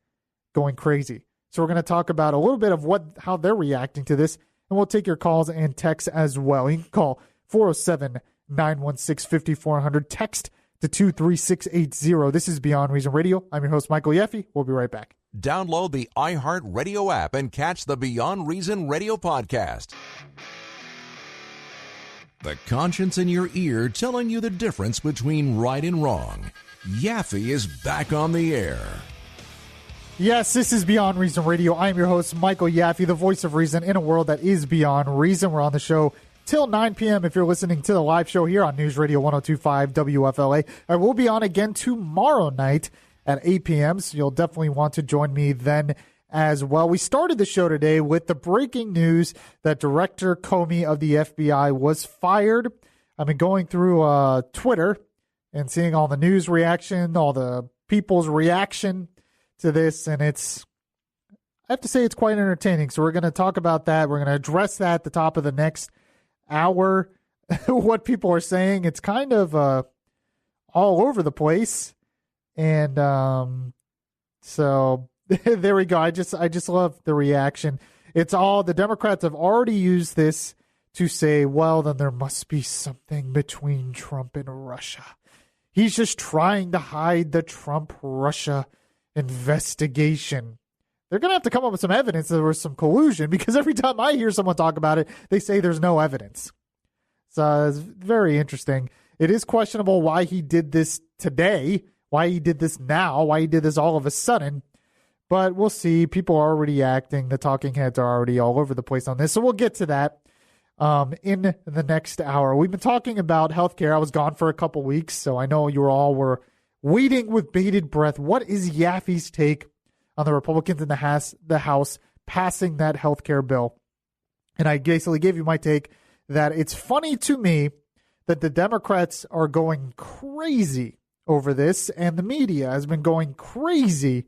going crazy. So we're going to talk about a little bit of how they're reacting to this. And we'll take your calls and texts as well. You can call 407-916-5400. Text to 23680. This is Beyond Reason Radio. I'm your host, Michael Yaffee. We'll be right back. Download the iHeartRadio app and catch the Beyond Reason Radio podcast. The conscience in your ear telling you the difference between right and wrong. Yaffee is back on the air. Yes, this is Beyond Reason Radio. I'm your host, Michael Yaffee, the voice of reason in a world that is beyond reason. We're on the show till 9 p.m. if you're listening to the live show here on News Radio 102.5 WFLA. I will be on again tomorrow night at 8 p.m., so you'll definitely want to join me then as well. We started the show today with the breaking news that Director Comey of the FBI was fired. I've been going through Twitter and seeing all the news reaction, all the people's reaction to this, and I have to say it's quite entertaining. So we're going to talk about that. We're going to address that at the top of the next hour. What people are saying, it's kind of all over the place. And so there we go. I just love the reaction. It's all the Democrats have already used this to say, well, then there must be something between Trump and Russia. He's just trying to hide the Trump-Russia investigation. They're going to have to come up with some evidence that there was some collusion, because every time I hear someone talk about it, they say there's no evidence. So it's very interesting. It is questionable why he did this today, why he did this now, why he did this all of a sudden. But we'll see. People are already acting. The talking heads are already all over the place on this. So we'll get to that in the next hour. We've been talking about healthcare. I was gone for a couple weeks, so I know you all were waiting with bated breath. What is Yaffee's take on the Republicans in the House passing that healthcare bill? And I basically gave you my take that it's funny to me that the Democrats are going crazy over this, and the media has been going crazy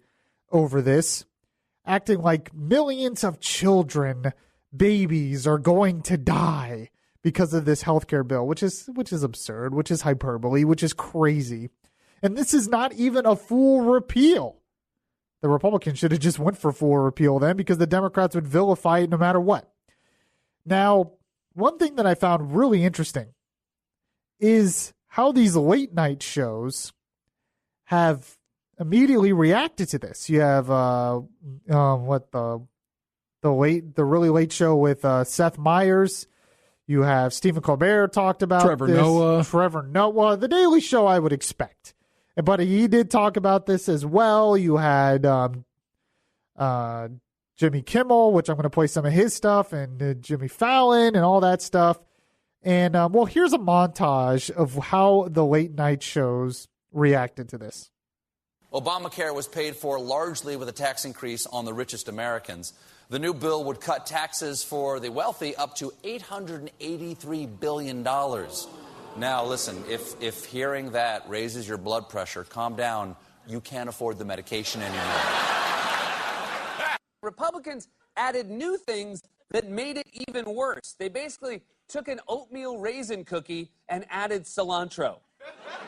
over this, acting like millions of children, babies, are going to die because of this healthcare bill, which is absurd, which is hyperbole, which is crazy. And this is not even a full repeal. The Republicans should have just went for full repeal then, because the Democrats would vilify it no matter what. Now, one thing that I found really interesting is how these late night shows have immediately reacted to this. You have the really late show with Seth Meyers. You have Stephen Colbert talked about Trevor Noah. The Daily Show, I would expect. But he did talk about this as well. You had Jimmy Kimmel, which I'm going to play some of his stuff, and Jimmy Fallon and all that stuff. And, well, here's a montage of how the late night shows reacted to this. Obamacare was paid for largely with a tax increase on the richest Americans. The new bill would cut taxes for the wealthy up to $883 billion. Now, listen, if hearing that raises your blood pressure, calm down. You can't afford the medication anymore. Republicans added new things that made it even worse. They basically took an oatmeal raisin cookie and added cilantro.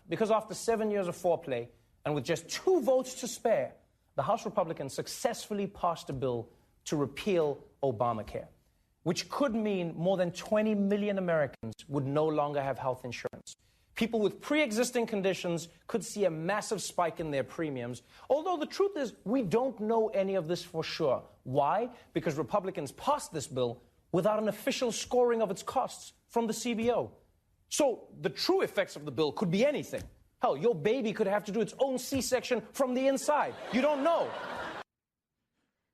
Because after 7 years of foreplay, and with just 2 votes to spare, the House Republicans successfully passed a bill to repeal Obamacare, which could mean more than 20 million Americans would no longer have health insurance. People with pre-existing conditions could see a massive spike in their premiums, although the truth is we don't know any of this for sure. Why? Because Republicans passed this bill without an official scoring of its costs from the CBO. So the true effects of the bill could be anything. Hell, your baby could have to do its own C-section from the inside. You don't know.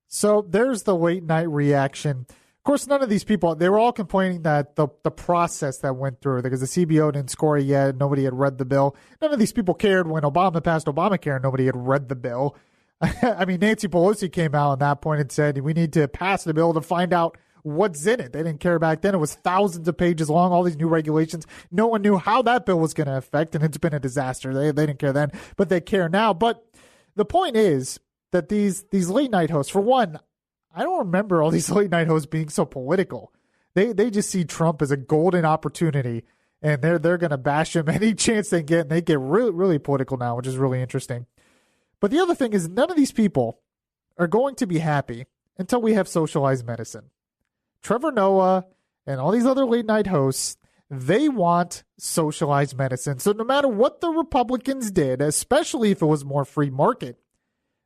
So there's the late night reaction. Of course, none of these people, they were all complaining that the process that went through, because the CBO didn't score it yet, nobody had read the bill. None of these people cared when Obama passed Obamacare, nobody had read the bill. I mean, Nancy Pelosi came out at that point and said, we need to pass the bill to find out what's in it. They didn't care back then. It was thousands of pages long, all these new regulations. No one knew how that bill was going to affect, and it's been a disaster. They didn't care then, but they care now. But the point is that these late night hosts, for one, I don't remember all these late night hosts being so political. They just see Trump as a golden opportunity, and they're going to bash him any chance they get, and they get really, really political now, which is really interesting. But the other thing is none of these people are going to be happy until we have socialized medicine. Trevor Noah and all these other late night hosts, they want socialized medicine. So no matter what the Republicans did, especially if it was more free market,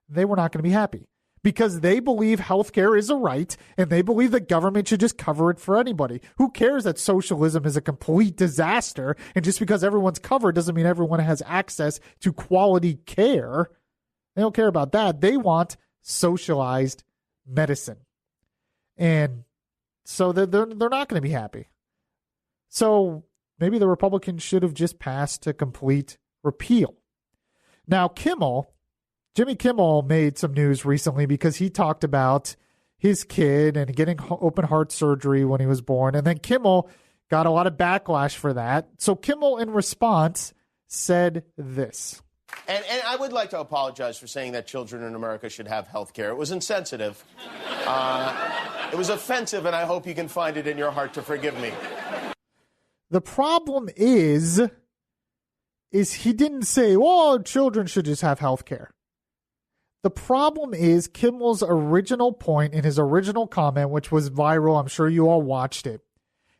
they were not going to be happy because they believe healthcare is a right and they believe the government should just cover it for anybody. Who cares that socialism is a complete disaster? And just because everyone's covered doesn't mean everyone has access to quality care. They don't care about that. They want socialized medicine. And so they're not going to be happy. So maybe the Republicans should have just passed a complete repeal. Now, Jimmy Kimmel made some news recently because he talked about his kid and getting open heart surgery when he was born. And then Kimmel got a lot of backlash for that. So Kimmel, in response, said this. And I would like to apologize for saying that children in America should have health care. It was insensitive. It was offensive, and I hope you can find it in your heart to forgive me. The problem is he didn't say, well, children should just have health care. The problem is Kimmel's original point in his original comment, which was viral, I'm sure you all watched it,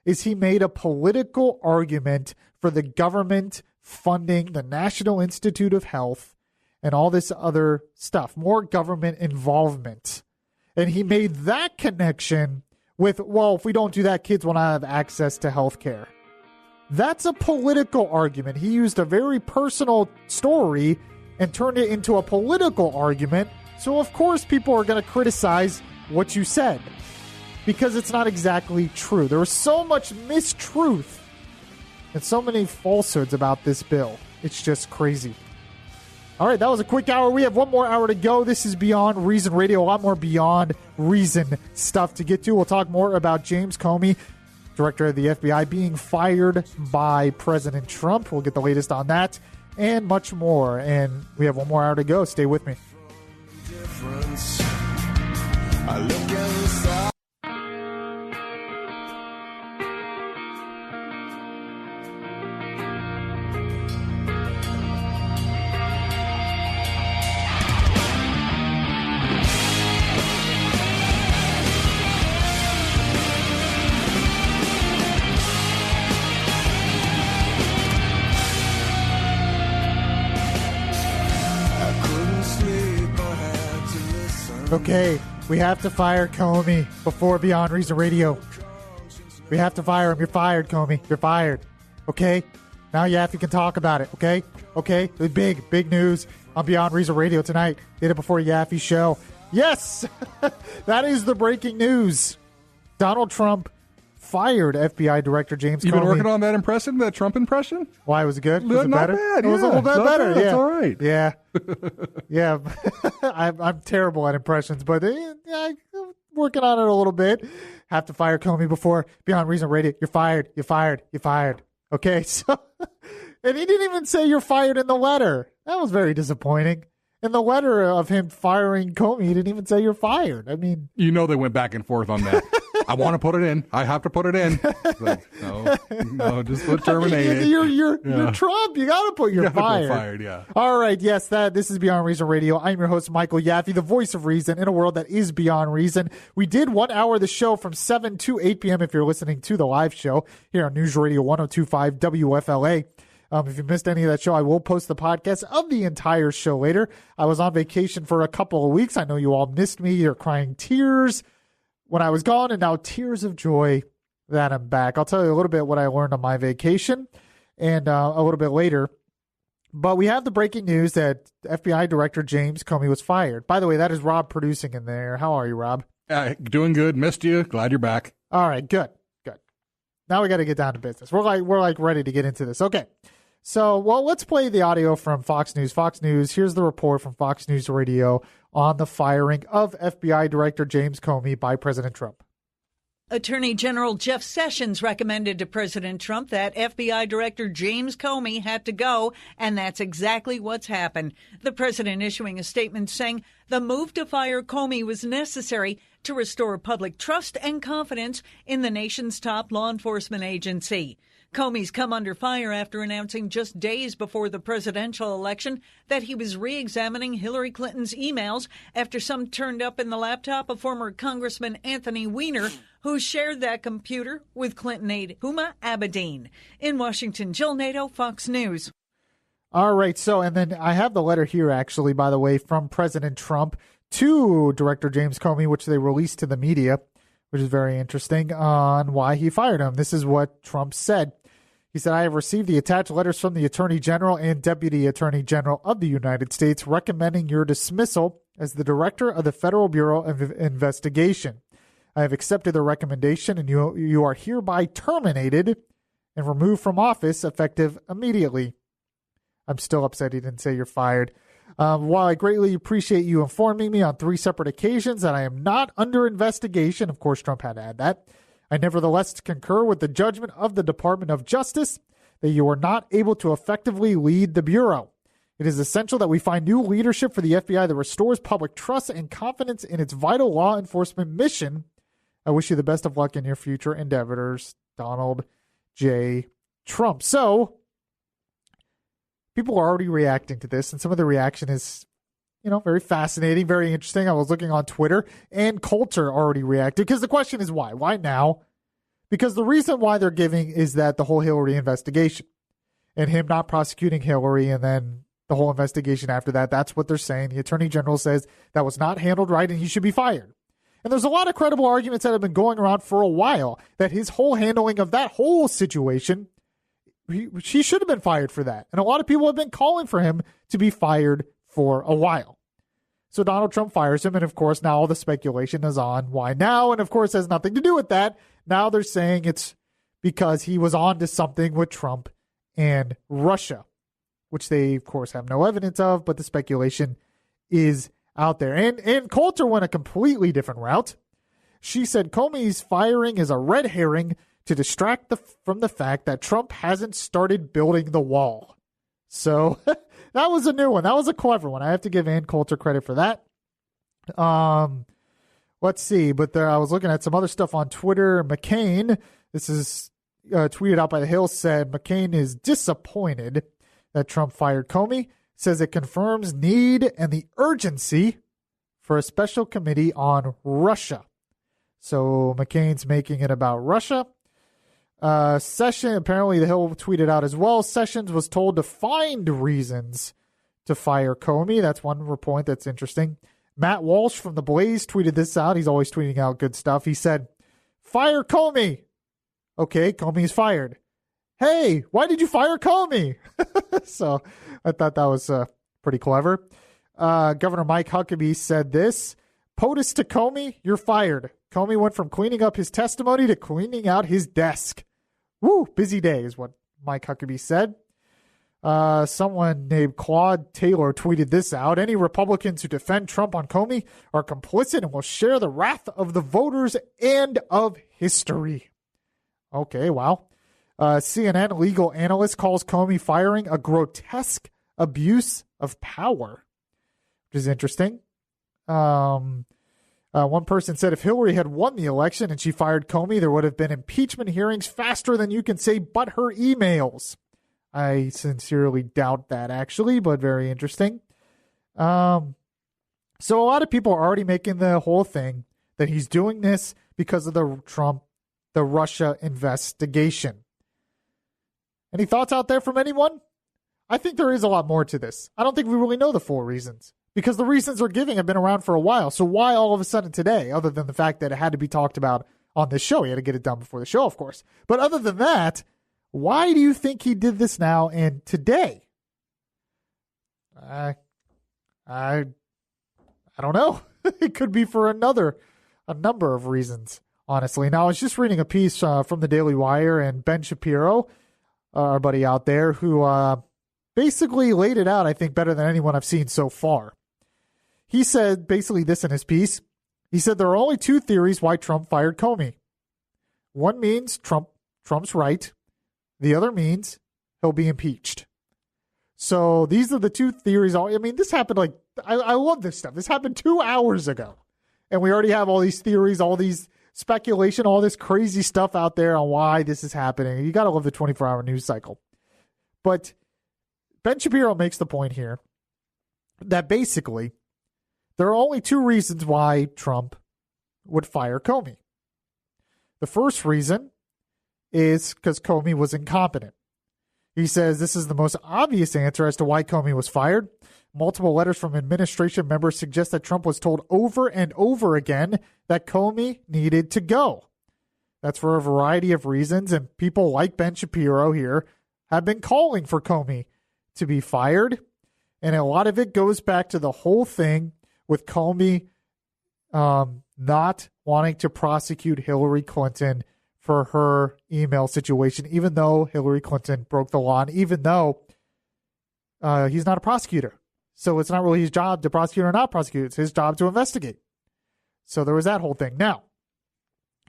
is he made a political argument for the government funding the National Institute of Health and all this other stuff, more government involvement. And he made that connection with, well, if we don't do that, kids will not have access to health care. That's a political argument. He used a very personal story and turned it into a political argument. So, of course, people are going to criticize what you said because it's not exactly true. There was so much mistruth and so many falsehoods about this bill. It's just crazy. All right, that was a quick hour. We have one more hour to go. This is Beyond Reason Radio. A lot more Beyond Reason stuff to get to. We'll talk more about James Comey, director of the FBI, being fired by President Trump. We'll get the latest on that and much more. And we have one more hour to go. Stay with me. Okay, we have to fire Comey before Beyond Reason Radio. We have to fire him. You're fired, Comey. You're fired. Okay? Now Yaffee can talk about it, okay? Okay? Big news on Beyond Reason Radio tonight. Did it before Yaffee show. Yes! That is the breaking news. Donald Trump fired FBI Director James Comey. You've been working on that impression, that Trump impression? Why, was it good? Was it not better? bad. It was a little bit better. Bad. Yeah. That's all right. Yeah. Yeah. I'm terrible at impressions, but I'm working on it a little bit. Have to fire Comey before Beyond Reason Radio. You're fired. You're fired. You're fired. Okay, so, and he didn't even say you're fired in the letter. That was very disappointing. In the letter of him firing Comey, he didn't even say you're fired. I mean, they went back and forth on that. I want to put it in. I have to put it in. Like, no, just put terminated. You're Trump. You got to put you're fired. Put fired. Yeah. All right. Yes, this is Beyond Reason Radio. I'm your host, Michael Yaffee, the voice of reason in a world that is beyond reason. We did 1 hour of the show from 7 to 8 p.m. if you're listening to the live show here on News Radio 102.5 WFLA. If you missed any of that show, I will post the podcast of the entire show later. I was on vacation for a couple of weeks. I know you all missed me. You're crying tears when I was gone, and now tears of joy that I'm back. I'll tell you a little bit what I learned on my vacation and a little bit later. But we have the breaking news that FBI Director James Comey was fired. By the way, that is Rob producing in there. How are you, Rob? Doing good. Missed you. Glad you're back. All right, good. Now we got to get down to business. We're like ready to get into this. Okay. So, let's play the audio from Fox News. Fox News, here's the report from Fox News Radio on the firing of FBI Director James Comey by President Trump. Attorney General Jeff Sessions recommended to President Trump that FBI Director James Comey had to go, and that's exactly what's happened. The president issuing a statement saying the move to fire Comey was necessary to restore public trust and confidence in the nation's top law enforcement agency. Comey's come under fire after announcing just days before the presidential election that he was re-examining Hillary Clinton's emails after some turned up in the laptop of former Congressman Anthony Weiner, who shared that computer with Clinton aide Huma Abedin. In Washington, Jill Nato, Fox News. All right. So, and then I have the letter here, actually, by the way, from President Trump to Director James Comey, which they released to the media, which is very interesting, on why he fired him. This is what Trump said. He said, I have received the attached letters from the Attorney General and Deputy Attorney General of the United States recommending your dismissal as the Director of the Federal Bureau of Investigation. I have accepted the recommendation, and you are hereby terminated and removed from office effective immediately. I'm still upset he didn't say you're fired. While I greatly appreciate you informing me on 3 separate occasions that I am not under investigation, of course, Trump had to add that, I nevertheless concur with the judgment of the Department of Justice that you are not able to effectively lead the Bureau. It is essential that we find new leadership for the FBI that restores public trust and confidence in its vital law enforcement mission. I wish you the best of luck in your future endeavors, Donald J. Trump. So, people are already reacting to this, and some of the reaction is, very fascinating, very interesting. I was looking on Twitter, and Coulter already reacted, because the question is why? Why now? Because the reason why they're giving is that the whole Hillary investigation, and him not prosecuting Hillary, and then the whole investigation after that, that's what they're saying. The Attorney General says that was not handled right, and he should be fired. And there's a lot of credible arguments that have been going around for a while that his whole handling of that whole situation, he should have been fired for that. And a lot of people have been calling for him to be fired for a while. So Donald Trump fires him, and of course now all the speculation is on why now, and of course has nothing to do with that. Now they're saying it's because he was on to something with Trump and Russia, which they of course have no evidence of, but the speculation is out there. And Coulter went a completely different route. She said Comey's firing is a red herring to distract from the fact that Trump hasn't started building the wall. So that was a new one. That was a clever one. I have to give Ann Coulter credit for that. Let's see. But I was looking at some other stuff on Twitter. McCain, this is tweeted out by The Hill, said McCain is disappointed that Trump fired Comey. Says it confirms need and the urgency for a special committee on Russia. So McCain's making it about Russia. Sessions, apparently The Hill tweeted out as well, Sessions was told to find reasons to fire Comey. That's one point that's interesting. Matt Walsh from The Blaze tweeted this out. He's always tweeting out good stuff. He said, fire Comey. Okay, Comey is fired. hey, why did you fire Comey? So I thought that was pretty clever. Governor Mike Huckabee said this, POTUS to Comey, you're fired. Comey went from cleaning up his testimony to cleaning out his desk. Woo, busy day is what Mike Huckabee said. Someone named Claude Taylor tweeted this out. Any Republicans who defend Trump on Comey are complicit and will share the wrath of the voters and of history. Okay, wow. CNN legal analyst calls Comey firing a grotesque abuse of power, which is interesting. One person said if Hillary had won the election and she fired Comey, there would have been impeachment hearings faster than you can say but her emails. I sincerely doubt that, actually, but very interesting. So a lot of people are already making the whole thing that he's doing this because of the Russia investigation. Any thoughts out there from anyone? I think there is a lot more to this. I don't think we really know the full reasons because the reasons they're giving have been around for a while. So why all of a sudden today, other than the fact that it had to be talked about on this show? He had to get it done before the show, of course. But other than that, why do you think he did this now and today? I don't know. It could be for a number of reasons, honestly. Now, I was just reading a piece from the Daily Wire, and Ben Shapiro, our buddy out there, who basically laid it out, I think, better than anyone I've seen so far. He said basically this in his piece. He said there are only two theories why Trump fired Comey. One means Trump's right. The other means he'll be impeached. So these are the two theories. I mean, this happened I love this stuff. This happened 2 hours ago. And we already have all these theories, all these speculation, all this crazy stuff out there on why this is happening. You got to love the 24-hour news cycle. But Ben Shapiro makes the point here that basically there are only two reasons why Trump would fire Comey. The first reason is because Comey was incompetent. He says this is the most obvious answer as to why Comey was fired. Multiple letters from administration members suggest that Trump was told over and over again that Comey needed to go. That's for a variety of reasons, and people like Ben Shapiro here have been calling for Comey to be fired. And a lot of it goes back to the whole thing with Comey not wanting to prosecute Hillary Clinton for her email situation, even though Hillary Clinton broke the law, and even though he's not a prosecutor. So it's not really his job to prosecute or not prosecute. It's his job to investigate. So there was that whole thing. Now,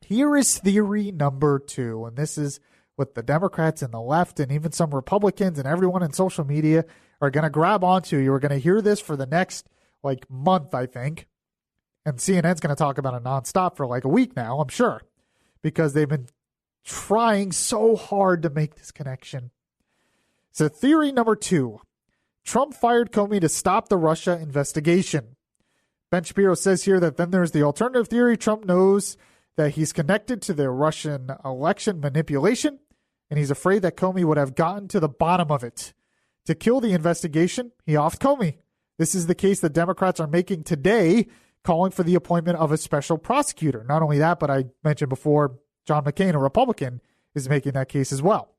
here is theory number two, and this is what the Democrats and the left and even some Republicans and everyone in social media are going to grab onto. You are going to hear this for the next month, I think. And CNN's going to talk about it nonstop for a week now, I'm sure, because they've been trying so hard to make this connection. So theory number two, Trump fired Comey to stop the Russia investigation. Ben Shapiro says here that then there's the alternative theory. Trump knows that he's connected to the Russian election manipulation, and he's afraid that Comey would have gotten to the bottom of it. To kill the investigation, he offed Comey. This is the case that Democrats are making today, calling for the appointment of a special prosecutor. Not only that, but I mentioned before, John McCain, a Republican, is making that case as well.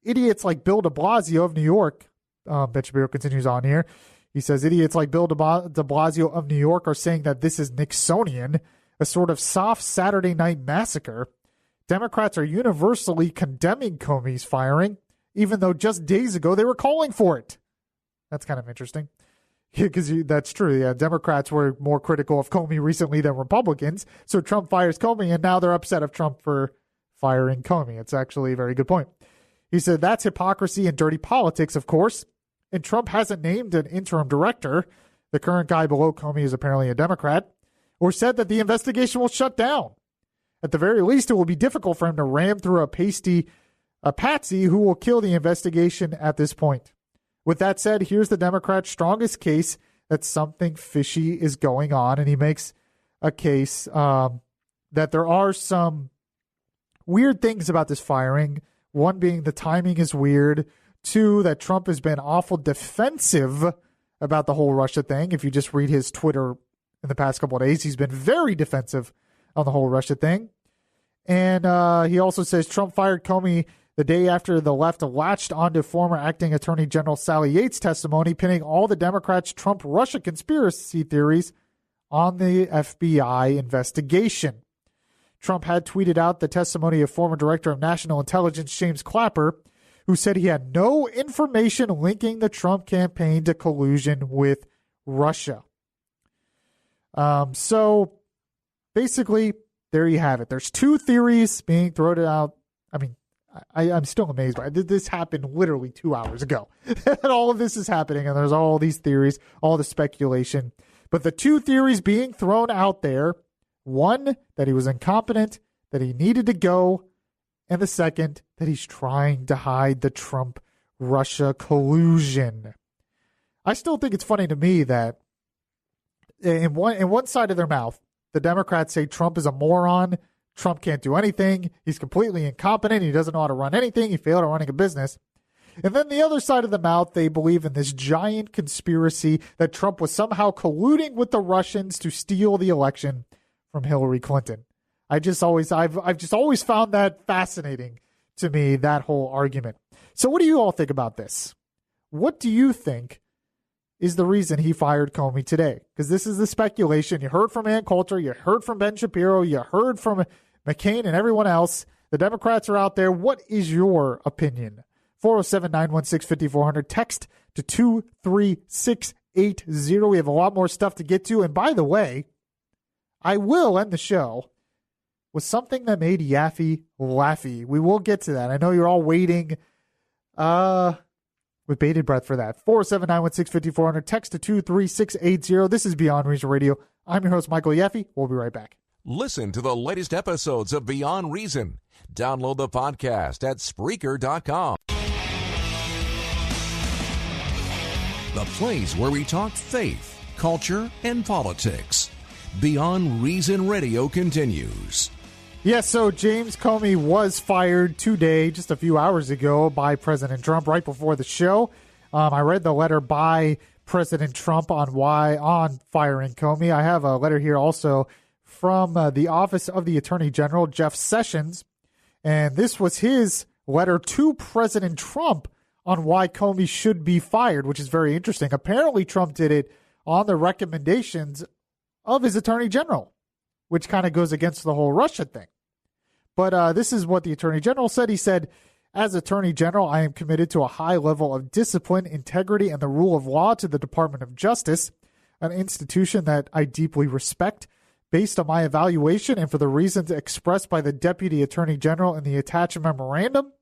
Idiots like Bill de Blasio of New York, Ben Shapiro continues on here. He says, idiots like Bill de Blasio of New York are saying that this is Nixonian, a sort of soft Saturday night massacre. Democrats are universally condemning Comey's firing, even though just days ago they were calling for it. That's kind of interesting. Because that's true. Yeah, Democrats were more critical of Comey recently than Republicans. So Trump fires Comey, and now they're upset of Trump for firing Comey. It's actually a very good point. He said that's hypocrisy and dirty politics, of course. And Trump hasn't named an interim director. The current guy below Comey is apparently a Democrat. Or said that the investigation will shut down. At the very least, it will be difficult for him to ram through a patsy who will kill the investigation at this point. With that said, here's the Democrats' strongest case that something fishy is going on, and he makes a case that there are some weird things about this firing. One being the timing is weird. Two, that Trump has been awful defensive about the whole Russia thing. If you just read his Twitter in the past couple of days, he's been very defensive on the whole Russia thing. And he also says Trump fired Comey the day after the left latched onto former acting Attorney General Sally Yates' testimony, pinning all the Democrats' Trump-Russia conspiracy theories on the FBI investigation. Trump had tweeted out the testimony of former Director of National Intelligence James Clapper, who said he had no information linking the Trump campaign to collusion with Russia. So basically, there you have it. There's two theories being thrown out. I mean, I'm still amazed by it. This happened literally 2 hours ago. And all of this is happening, and there's all these theories, all the speculation. But the two theories being thrown out there, one, that he was incompetent, that he needed to go, and the second, that he's trying to hide the Trump-Russia collusion. I still think it's funny to me that in one side of their mouth, the Democrats say Trump is a moron. Trump can't do anything. He's completely incompetent. He doesn't know how to run anything. He failed at running a business. And then the other side of the mouth, they believe in this giant conspiracy that Trump was somehow colluding with the Russians to steal the election from Hillary Clinton. I've just always found that fascinating to me, that whole argument. So what do you all think about this? What do you think is the reason he fired Comey today? Because this is the speculation. You heard from Ann Coulter. You heard from Ben Shapiro. You heard from McCain and everyone else. The Democrats are out there. What is your opinion? 407-916-5400. Text to 23680. We have a lot more stuff to get to. And by the way, I will end the show with something that made Yaffee laughy. We will get to that. I know you're all waiting with bated breath for that. 407-916-5400. Text to 23680. This is Beyond Reason Radio. I'm your host, Michael Yaffee. We'll be right back. Listen to the latest episodes of Beyond Reason. Download the podcast at Spreaker.com. The place where we talk faith, culture, and politics. Beyond Reason Radio continues. Yes, so James Comey was fired today, just a few hours ago, by President Trump right before the show. I read the letter by President Trump on firing Comey. I have a letter here also from the Office of the Attorney General, Jeff Sessions, and this was his letter to President Trump on why Comey should be fired, which is very interesting. Apparently, Trump did it on the recommendations of his Attorney General, which kind of goes against the whole Russia thing. But this is what the Attorney General said. He said, as Attorney General, I am committed to a high level of discipline, integrity, and the rule of law to the Department of Justice, an institution that I deeply respect. Based on my evaluation and for the reasons expressed by the Deputy Attorney General in the attached memorandum,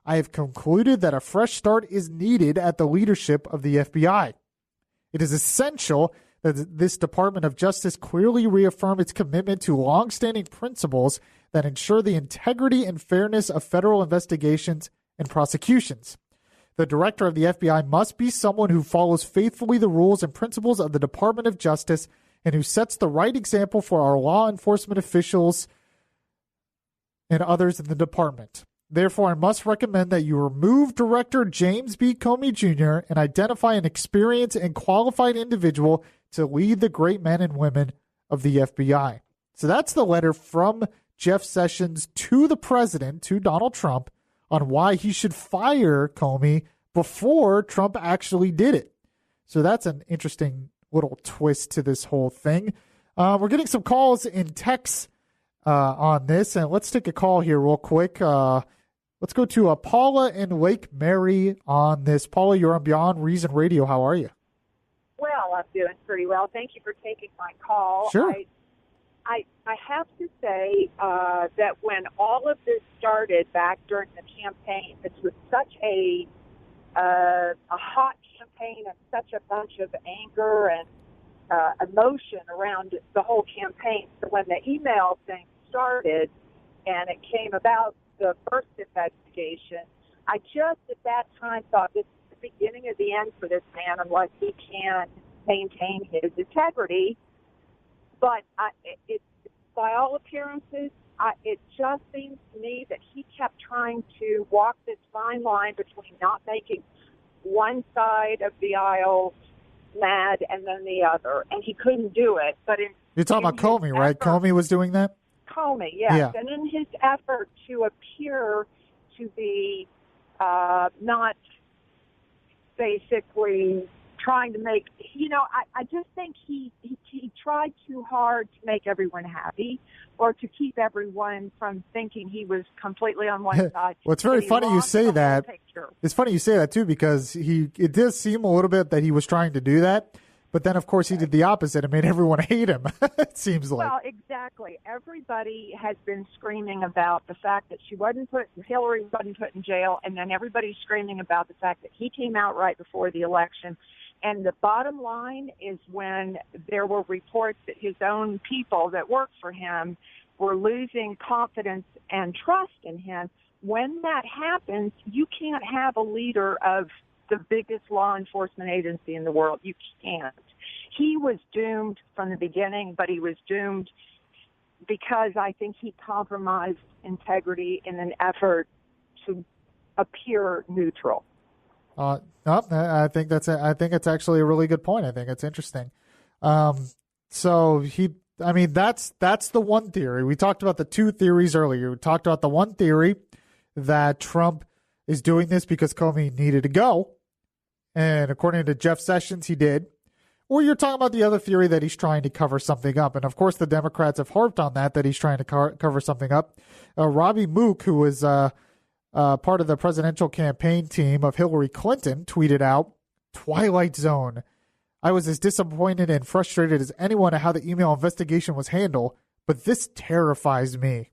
I have concluded that a fresh start is needed at the leadership of the FBI. It is essential that this Department of Justice clearly reaffirm its commitment to longstanding principles that ensure the integrity and fairness of federal investigations and prosecutions. The director of the FBI must be someone who follows faithfully the rules and principles of the Department of Justice and who sets the right example for our law enforcement officials and others in the department. Therefore, I must recommend that you remove Director James B. Comey Jr. and identify an experienced and qualified individual to lead the great men and women of the FBI. So that's the letter from Jeff Sessions to the president, to Donald Trump, on why he should fire Comey before Trump actually did it. So that's an interesting little twist to this whole thing. We're getting some calls and texts on this, and let's take a call here real quick. Let's go to Paula in Lake Mary on this. Paula, you're on Beyond Reason Radio. How are you? Well, I'm doing pretty well. Thank you for taking my call. Sure. I have to say that when all of this started back during the campaign, this was such a hot campaign and such a bunch of anger and emotion around the whole campaign. So when the email thing started and it came about the first investigation, I just at that time thought this is the beginning of the end for this man unless he can maintain his integrity. But by all appearances, it just seems to me that he kept trying to walk this fine line between not making one side of the aisle mad and then the other, and he couldn't do it. But you're talking about Comey, right? Comey was doing that? Comey, yes. Yeah. And in his effort to appear to be not basically trying to make, I just think he tried too hard to make everyone happy or to keep everyone from thinking he was completely on one side. Well, it's very funny you say that. It's funny you say that, too, because it does seem a little bit that he was trying to do that. But then, of course, he did the opposite and made everyone hate him, it seems like. Well, exactly. Everybody has been screaming about the fact that Hillary wasn't put in jail, and then everybody's screaming about the fact that he came out right before the election. And the bottom line is when there were reports that his own people that worked for him were losing confidence and trust in him, when that happens, you can't have a leader of the biggest law enforcement agency in the world. You can't. He was doomed from the beginning, but he was doomed because I think he compromised integrity in an effort to appear neutral. No, I think it's actually a really good point. I think it's interesting. So that's the one theory. We talked about the two theories earlier. We talked about the one theory that Trump is doing this because Comey needed to go. And according to Jeff Sessions, he did. Or you're talking about the other theory that he's trying to cover something up. And, of course, the Democrats have harped on that he's trying to cover something up. Robbie Mook, who was part of the presidential campaign team of Hillary Clinton, tweeted out, "Twilight Zone. I was as disappointed and frustrated as anyone at how the email investigation was handled, but this terrifies me."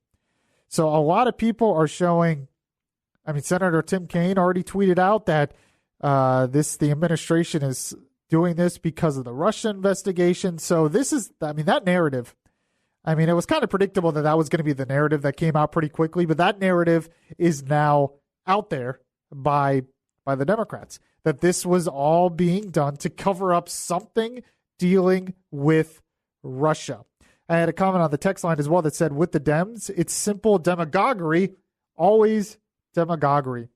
So a lot of people are showing, Senator Tim Kaine already tweeted out that the administration is doing this because of the Russia investigation. So this is, that narrative. It was kind of predictable that was going to be the narrative that came out pretty quickly, but that narrative is now out there by the Democrats, that this was all being done to cover up something dealing with Russia. I had a comment on the text line as well that said, with the Dems, it's simple demagoguery, always demagoguery.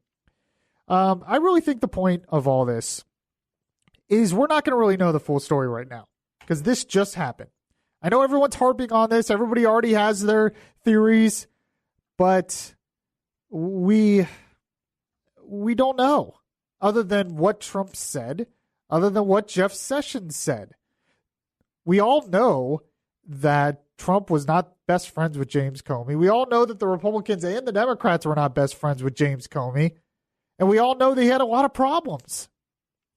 I really think the point of all this is we're not going to really know the full story right now because this just happened. I know everyone's harping on this. Everybody already has their theories, but we don't know other than what Trump said, other than what Jeff Sessions said. We all know that Trump was not best friends with James Comey. We all know that the Republicans and the Democrats were not best friends with James Comey. And we all know that he had a lot of problems,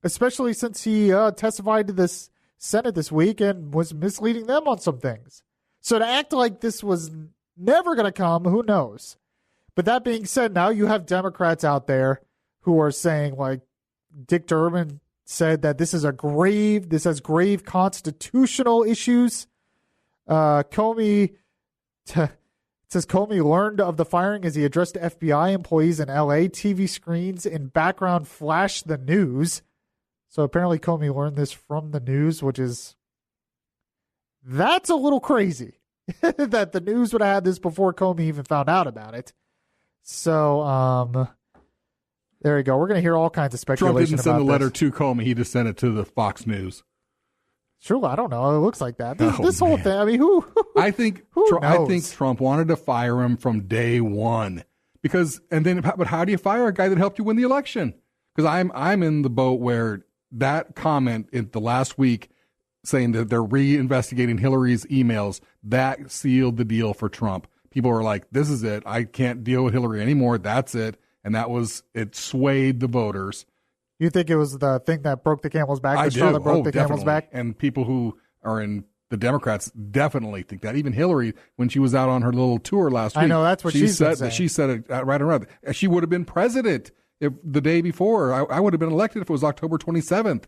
especially since he testified to this Senate this week and was misleading them on some things. So to act like this was never going to come, who knows? But that being said, now you have Democrats out there who are saying, like Dick Durbin said, that this has grave constitutional issues. Comey says Comey learned of the firing as he addressed FBI employees in L.A. TV screens in background flashed the news. So apparently Comey learned this from the news, that's a little crazy that the news would have had this before Comey even found out about it. So there you go. We're going to hear all kinds of speculation about this. Trump didn't send the letter to Comey. He just sent it to the Fox News. Sure, I don't know. It looks like that. This whole thing. Who I think Trump wanted to fire him from day one but how do you fire a guy that helped you win the election? Because I'm in the boat where that comment in the last week saying that they're reinvestigating Hillary's emails, that sealed the deal for Trump. People were like, this is it. I can't deal with Hillary anymore. That's it. And it swayed the voters. You think it was the thing that broke the camel's back? I the straw do. that broke the Definitely. camel's back? And people who are in the Democrats definitely think that. Even Hillary, when she was out on her little tour last week. I know, that's what she said. She said it right around. She would have been president if the day before. I would have been elected if it was October 27th.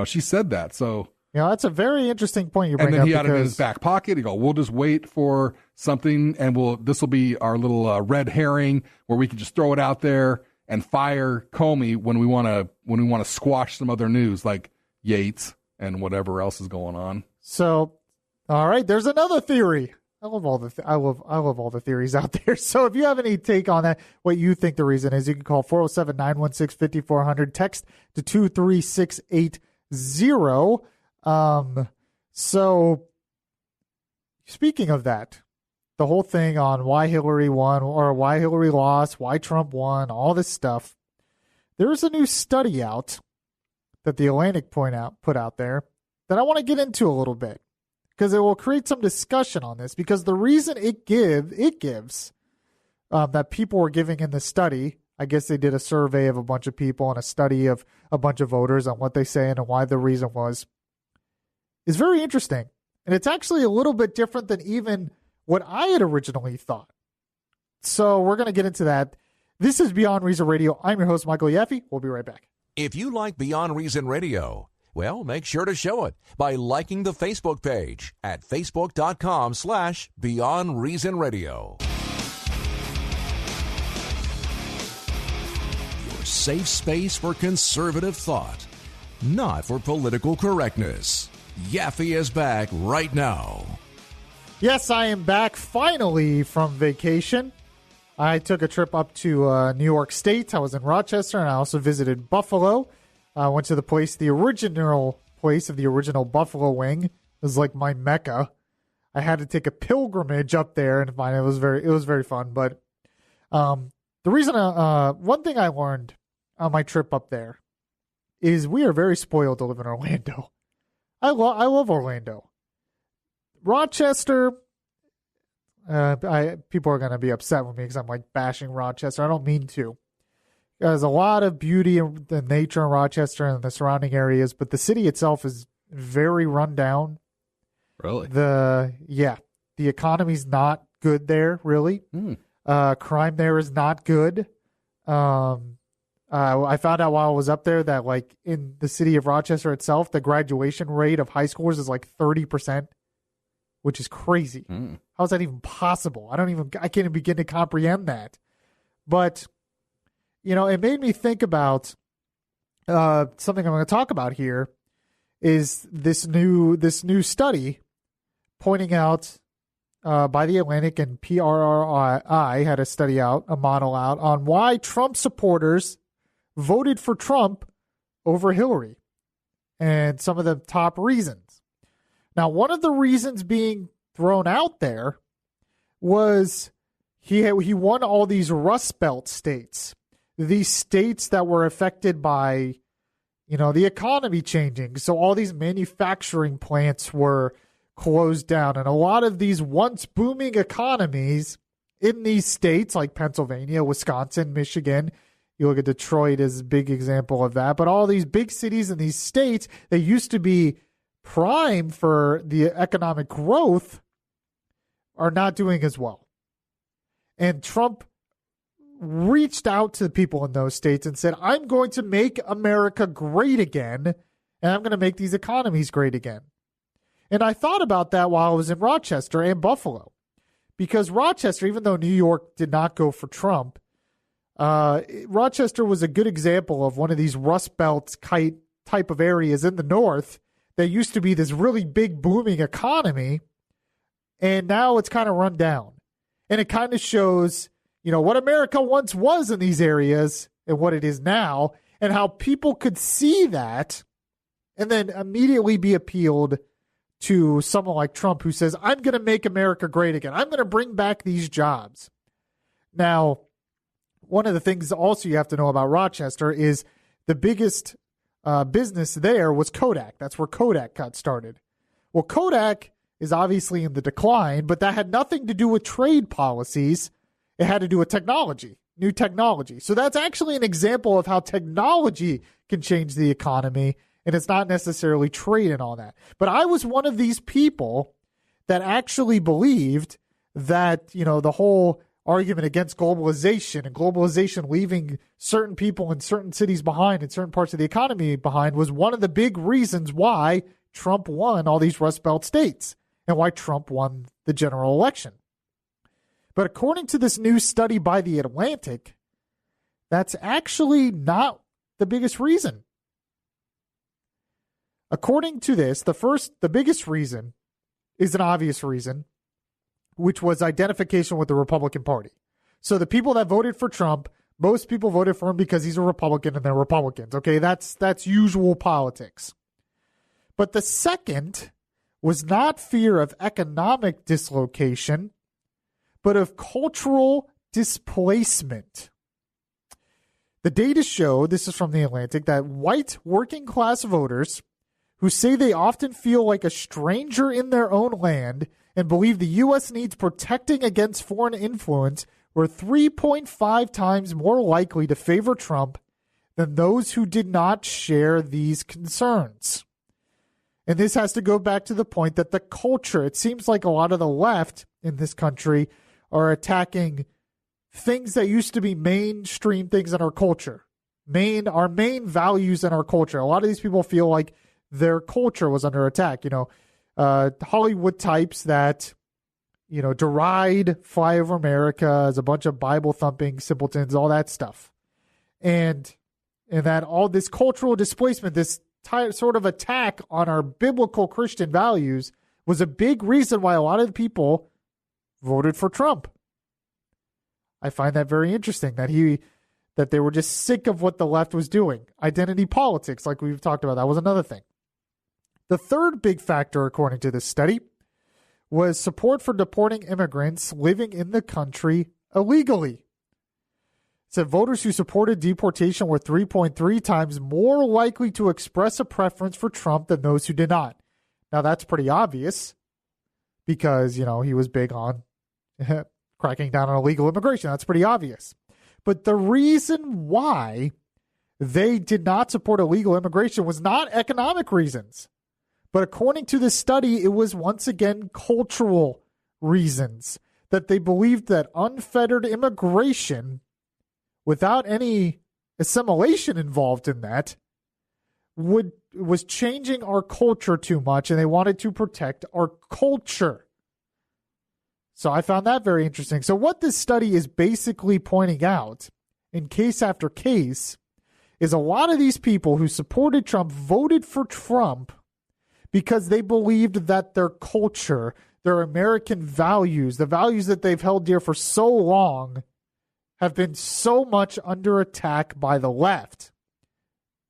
She said that. So that's a very interesting point you bring up. And then he had it in his back pocket. He go, we'll just wait for something, and this will be our little red herring where we can just throw it out there and fire Comey when we want to squash some other news like Yates and whatever else is going on. So, all right, there's another theory. I love all the theories out there. So if you have any take on that, what you think the reason is, you can call 407-916-5400, text to 23680. So speaking of that, the whole thing on why Hillary won or why Hillary lost, why Trump won, all this stuff. There's a new study out that the Atlantic put out there that I want to get into a little bit because it will create some discussion on this, because the reason it gives that people were giving in the study, I guess they did a survey of a bunch of people and a study of a bunch of voters on what they say and why the reason was, is very interesting. And it's actually a little bit different than even what I had originally thought. So we're going to get into that. This is Beyond Reason Radio. I'm your host, Michael Yaffee. We'll be right back. If you like Beyond Reason Radio, well, make sure to show it by liking the Facebook page at facebook.com/Beyond Reason Radio. Your safe space for conservative thought, not for political correctness. Yaffee is back right now. Yes, I am back finally from vacation. I took a trip up to New York State. I was in Rochester, and I also visited Buffalo. I went to the original place of the original Buffalo Wing. It was like my mecca. I had to take a pilgrimage up there and find it was very fun. But the reason, one thing I learned on my trip up there is we are very spoiled to live in Orlando. I love Orlando. Rochester, people are going to be upset with me because I'm like bashing Rochester. I don't mean to. There's a lot of beauty in the nature in Rochester and the surrounding areas, but the city itself is very run down. Really? The economy's not good there, really. Crime there is not good. I found out while I was up there that like in the city of Rochester itself, the graduation rate of high schoolers is like 30%. Which is crazy. How is that even possible? I can't even begin to comprehend that. But, it made me think about something I'm going to talk about here is this new study pointing out by the Atlantic and PRRI had a model out on why Trump supporters voted for Trump over Hillary and some of the top reasons. Now, one of the reasons being thrown out there was he won all these Rust Belt states, these states that were affected by, the economy changing. So all these manufacturing plants were closed down. And a lot of these once booming economies in these states like Pennsylvania, Wisconsin, Michigan, you look at Detroit as a big example of that. But all these big cities in these states, they used to be prime for the economic growth, are not doing as well. And Trump reached out to the people in those states and said, I'm going to make America great again, and I'm going to make these economies great again. And I thought about that while I was in Rochester and Buffalo, because Rochester, even though New York did not go for Trump, Rochester was a good example of one of these Rust Belt type of areas in the north. There used to be this really big booming economy, and now it's kind of run down. And it kind of shows, what America once was in these areas and what it is now, and how people could see that and then immediately be appealed to someone like Trump who says, I'm going to make America great again. I'm going to bring back these jobs. Now, one of the things also you have to know about Rochester is the biggest business there was Kodak. That's where Kodak got started. Well, Kodak is obviously in the decline, but that had nothing to do with trade policies. It had to do with technology, new technology. So that's actually an example of how technology can change the economy, and it's not necessarily trade and all that. But I was one of these people that actually believed that, the whole argument against globalization and globalization leaving certain people in certain cities behind and certain parts of the economy behind was one of the big reasons why Trump won all these Rust Belt states and why Trump won the general election. But according to this new study by The Atlantic, that's actually not the biggest reason. According to this, the biggest reason is an obvious reason, which was identification with the Republican Party. So the people that voted for Trump, most people voted for him because he's a Republican and they're Republicans. Okay, that's usual politics. But the second was not fear of economic dislocation, but of cultural displacement. The data show, this is from The Atlantic, that white working class voters who say they often feel like a stranger in their own land and believe the U.S. needs protecting against foreign influence were 3.5 times more likely to favor Trump than those who did not share these concerns. And this has to go back to the point that the culture, it seems like a lot of the left in this country are attacking things that used to be mainstream things in our culture, our main values in our culture. A lot of these people feel like their culture was under attack. Hollywood types that, deride Fly Over America as a bunch of Bible-thumping simpletons, all that stuff. And that all this cultural displacement, this sort of attack on our biblical Christian values was a big reason why a lot of the people voted for Trump. I find that very interesting that they were just sick of what the left was doing. Identity politics, like we've talked about, that was another thing. The third big factor, according to this study, was support for deporting immigrants living in the country illegally. It said voters who supported deportation were 3.3 times more likely to express a preference for Trump than those who did not. Now, that's pretty obvious because, he was big on cracking down on illegal immigration. That's pretty obvious. But the reason why they did not support illegal immigration was not economic reasons. But according to this study, it was once again cultural reasons, that they believed that unfettered immigration, without any assimilation involved in that, was changing our culture too much, and they wanted to protect our culture. So I found that very interesting. So what this study is basically pointing out, in case after case, is a lot of these people who supported Trump voted for Trump because they believed that their culture, their American values, the values that they've held dear for so long, have been so much under attack by the left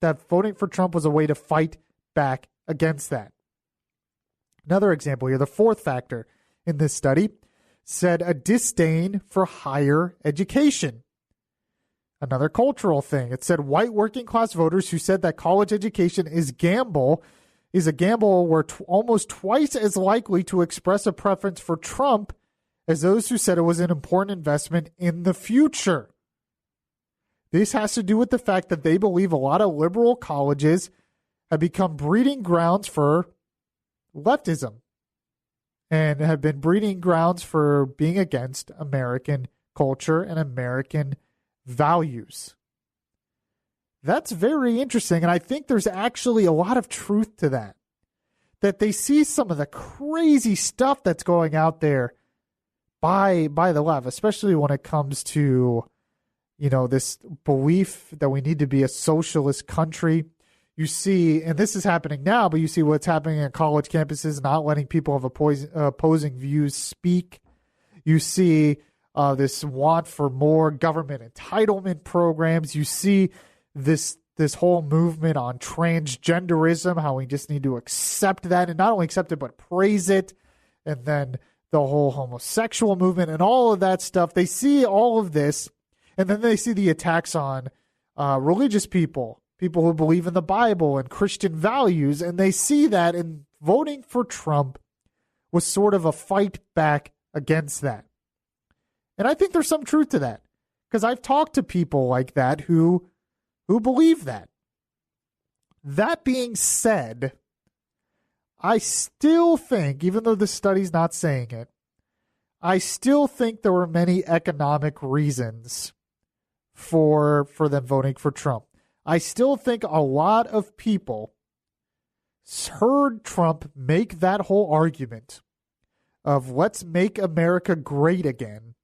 that voting for Trump was a way to fight back against that. Another example here, the fourth factor in this study said a disdain for higher education. Another cultural thing. It said white working class voters who said that college education is a gamble were almost twice as likely to express a preference for Trump as those who said it was an important investment in the future. This has to do with the fact that they believe a lot of liberal colleges have become breeding grounds for leftism and have been breeding grounds for being against American culture and American values. That's very interesting, and I think there's actually a lot of truth to that. That they see some of the crazy stuff that's going out there by the left, especially when it comes to, this belief that we need to be a socialist country. You see, and this is happening now, but you see what's happening at college campuses, not letting people of opposing views speak. You see this want for more government entitlement programs. You see this whole movement on transgenderism, how we just need to accept that, and not only accept it, but praise it. And then the whole homosexual movement and all of that stuff. They see all of this, and then they see the attacks on religious people who believe in the Bible and Christian values, and they see that, and voting for Trump was sort of a fight back against that. And I think there's some truth to that, because I've talked to people like that who believe that. That being said, I still think, even though the study's not saying it, I still think there were many economic reasons for them voting for Trump. I still think a lot of people heard Trump make that whole argument of let's make America great again,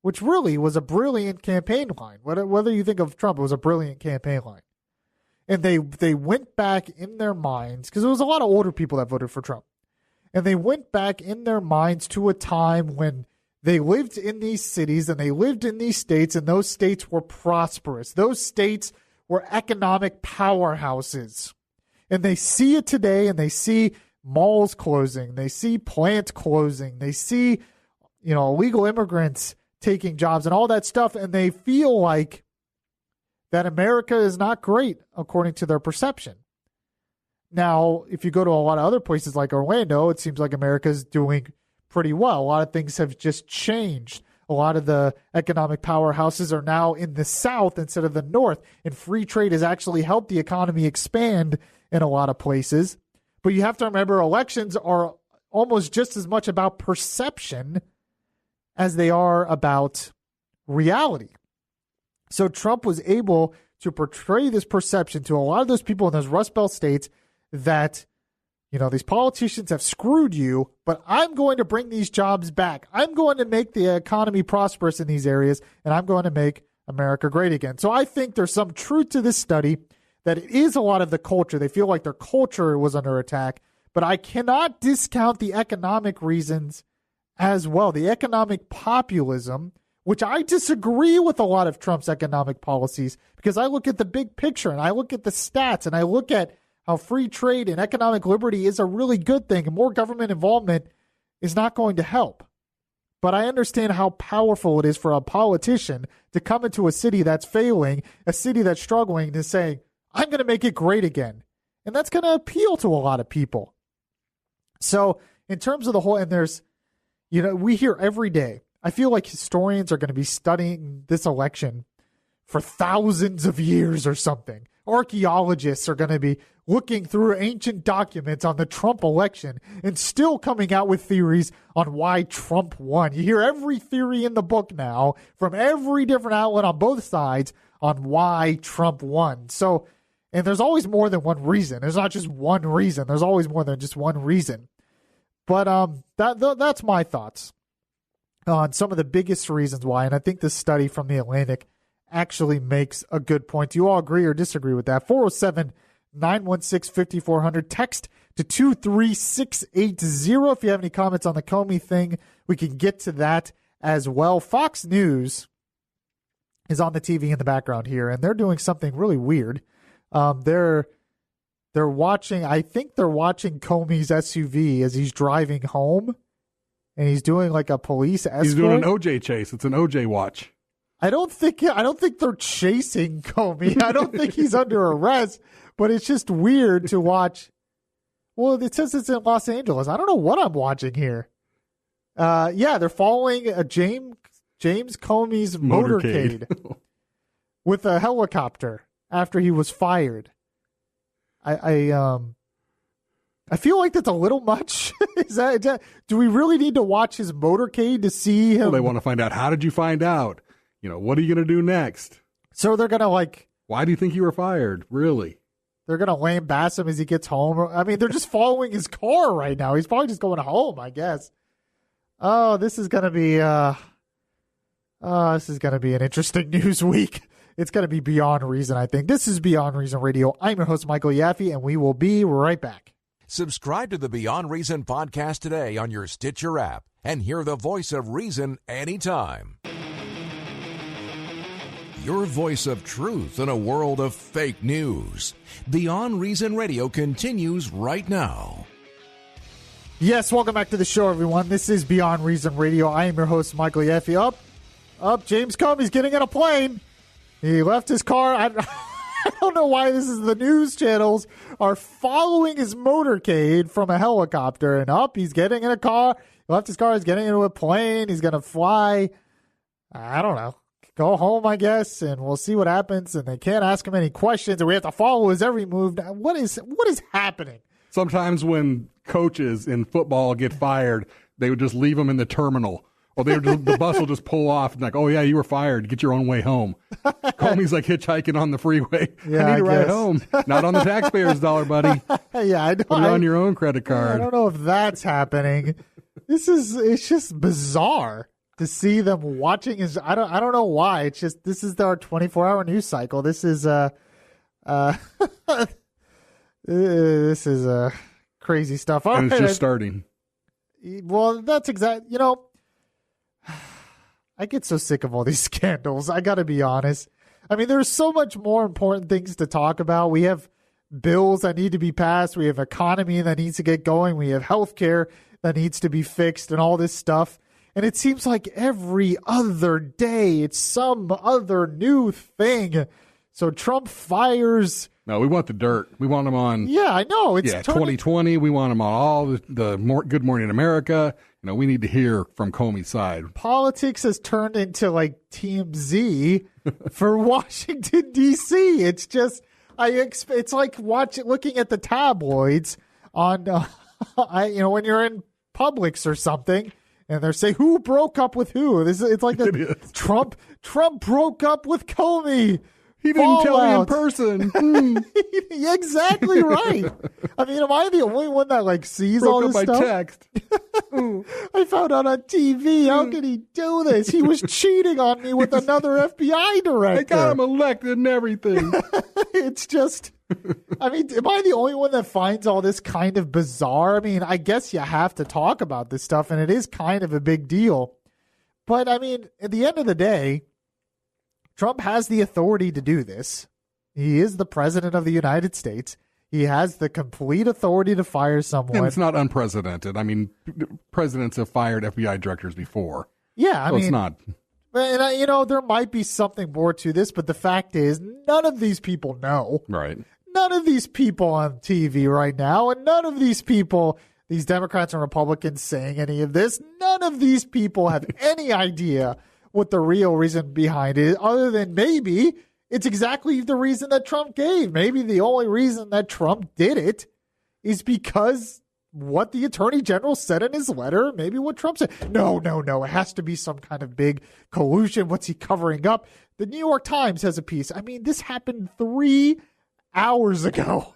which really was a brilliant campaign line. Whether you think of Trump, it was a brilliant campaign line. And they went back in their minds, because there was a lot of older people that voted for Trump, and they went back in their minds to a time when they lived in these cities and they lived in these states, and those states were prosperous. Those states were economic powerhouses. And they see it today, and they see malls closing. They see plants closing. They see illegal immigrants taking jobs and all that stuff, and they feel like that America is not great according to their perception. Now, if you go to a lot of other places like Orlando, it seems like America is doing pretty well. A lot of things have just changed. A lot of the economic powerhouses are now in the South instead of the North, and free trade has actually helped the economy expand in a lot of places. But you have to remember, elections are almost just as much about perception as they are about reality. So Trump was able to portray this perception to a lot of those people in those Rust Belt states that, these politicians have screwed you, but I'm going to bring these jobs back. I'm going to make the economy prosperous in these areas, and I'm going to make America great again. So I think there's some truth to this study that it is a lot of the culture. They feel like their culture was under attack, but I cannot discount the economic reasons as well. The economic populism, which I disagree with a lot of Trump's economic policies, because I look at the big picture and I look at the stats and I look at how free trade and economic liberty is a really good thing, and more government involvement is not going to help. But I understand how powerful it is for a politician to come into a city that's failing, a city that's struggling, to say, I'm going to make it great again. And that's going to appeal to a lot of people. So in terms of the whole, and there's, we hear every day, I feel like historians are going to be studying this election for thousands of years or something. Archaeologists are going to be looking through ancient documents on the Trump election and still coming out with theories on why Trump won. You hear every theory in the book now from every different outlet on both sides on why Trump won. So, and there's always more than one reason. There's not just one reason. There's always more than just one reason. But that's my thoughts on some of the biggest reasons why. And I think this study from the Atlantic actually makes a good point. Do you all agree or disagree with that? 407-916-5400. Text to 23680. If you have any comments on the Comey thing, we can get to that as well. Fox News is on the TV in the background here, and they're doing something really weird. They're watching, I think they're watching Comey's SUV as he's driving home, and he's doing like a police escort. He's doing an OJ chase. It's an OJ watch. I don't think they're chasing Comey. I don't think he's under arrest, but it's just weird to watch. Well, it says it's in Los Angeles. I don't know what I'm watching here. They're following James Comey's motorcade with a helicopter after he was fired. I feel like that's a little much. Do we really need to watch his motorcade to see him? Well, they want to find out, how did you find out? What are you going to do next? So they're going to why do you think you were fired? Really? They're going to lambaste him as he gets home. I mean, they're just following his car right now. He's probably just going home, I guess. Oh, this is going to be an interesting news week. It's going to be Beyond Reason, I think. This is Beyond Reason Radio. I'm your host, Michael Yaffee, and we will be right back. Subscribe to the Beyond Reason podcast today on your Stitcher app and hear the voice of reason anytime. Your voice of truth in a world of fake news. Beyond Reason Radio continues right now. Yes, welcome back to the show, everyone. This is Beyond Reason Radio. I am your host, Michael Yaffee. Up, James Comey's getting in a plane. He left his car. I don't know why this is the news channels are following his motorcade from a helicopter. And he's getting in a car. He left his car. He's getting into a plane. He's going to fly. I don't know. Go home, I guess, and we'll see what happens. And they can't ask him any questions, and we have to follow his every move. What is happening? Sometimes when coaches in football get fired, they would just leave them in the terminal. Or the bus will just pull off and oh, yeah, you were fired. Get your own way home. Comey's like hitchhiking on the freeway. Yeah, I need a ride home. Not on the taxpayer's dollar, buddy. Yeah, I know. Put it on your own credit card. I don't know if that's happening. It's just bizarre to see them watching his. I don't know why. It's just, this is our 24-hour news cycle. This is crazy stuff. And it's just starting. Well, that's exactly, I get so sick of all these scandals. I got to be honest. I mean, there's so much more important things to talk about. We have bills that need to be passed. We have economy that needs to get going. We have healthcare that needs to be fixed and all this stuff. And it seems like every other day it's some other new thing. So Trump fires. No, we want the dirt. We want him on. Yeah, I know. It's 2020. We want him on all the Good Morning America. We need to hear from Comey's side. Politics has turned into like TMZ for Washington, D.C. It's just, it's like looking at the tabloids on, when you're in Publix or something, and they're saying who broke up with who. It's like Trump broke up with Comey. He didn't tell me in person. Yeah, exactly right. I mean, am I the only one that sees all this stuff? Broke up by text. I found out on TV. How could he do this? He was cheating on me with another FBI director. I got him elected and everything. It's just, I mean, am I the only one that finds all this kind of bizarre? I mean, I guess you have to talk about this stuff, and it is kind of a big deal. But, I mean, at the end of the day, Trump has the authority to do this. He is the president of the United States. He has the complete authority to fire someone. And it's not unprecedented. I mean, presidents have fired FBI directors before. Yeah, I mean, it's not. And, there might be something more to this, but the fact is, none of these people know. Right. None of these people on TV right now, and none of these people, these Democrats and Republicans saying any of this, none of these people have any idea what the real reason behind it is, other than maybe it's exactly the reason that Trump gave. Maybe the only reason that Trump did it is because what the attorney general said in his letter, maybe what Trump said. No. It has to be some kind of big collusion. What's he covering up? The New York Times has a piece. I mean, this happened 3 hours ago.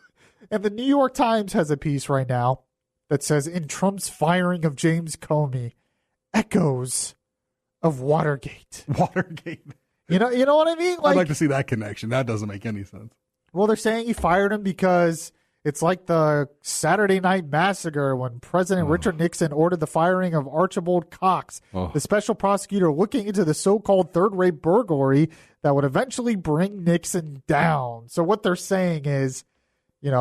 And the New York Times has a piece right now that says, in Trump's firing of James Comey, echoes of Watergate. You know what I mean? I'd like to see that connection. That doesn't make any sense. Well, they're saying he fired him because it's like the Saturday Night Massacre when President Richard Nixon ordered the firing of Archibald Cox, the special prosecutor looking into the so-called third-rate burglary that would eventually bring Nixon down. So what they're saying is, the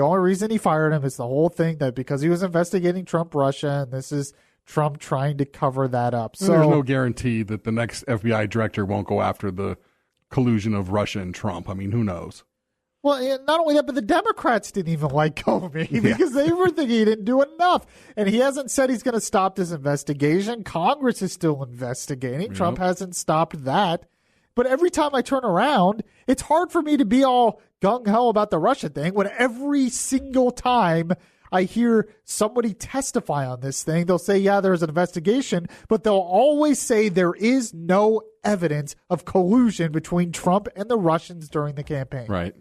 only reason he fired him is the whole thing that because he was investigating Trump-Russia, and this is Trump trying to cover that up. So there's no guarantee that the next FBI director won't go after the collusion of Russia and Trump. I mean, who knows? Well, not only that, but the Democrats didn't even like Comey because they were thinking he didn't do enough. And he hasn't said he's going to stop this investigation. Congress is still investigating. Yep. Trump hasn't stopped that. But every time I turn around, it's hard for me to be all gung-ho about the Russia thing when every single time I hear somebody testify on this thing, they'll say, yeah, there's an investigation, but they'll always say there is no evidence of collusion between Trump and the Russians during the campaign. Right.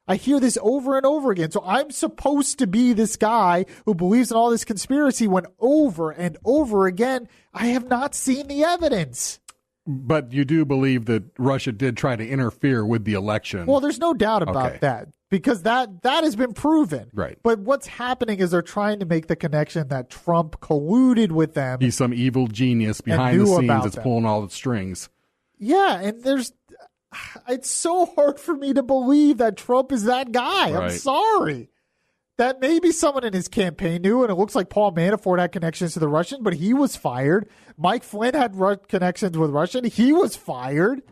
I hear this over and over again. So I'm supposed to be this guy who believes in all this conspiracy when over and over again, I have not seen the evidence. But you do believe that Russia did try to interfere with the election. Well, there's no doubt about that. Because that has been proven. Right. But what's happening is they're trying to make the connection that Trump colluded with them. He's some evil genius behind the scenes that's pulling all the strings. Yeah, and it's so hard for me to believe that Trump is that guy. Right. I'm sorry. That maybe someone in his campaign knew, and it looks like Paul Manafort had connections to the Russian, but he was fired. Mike Flynn had connections with Russia, and he was fired.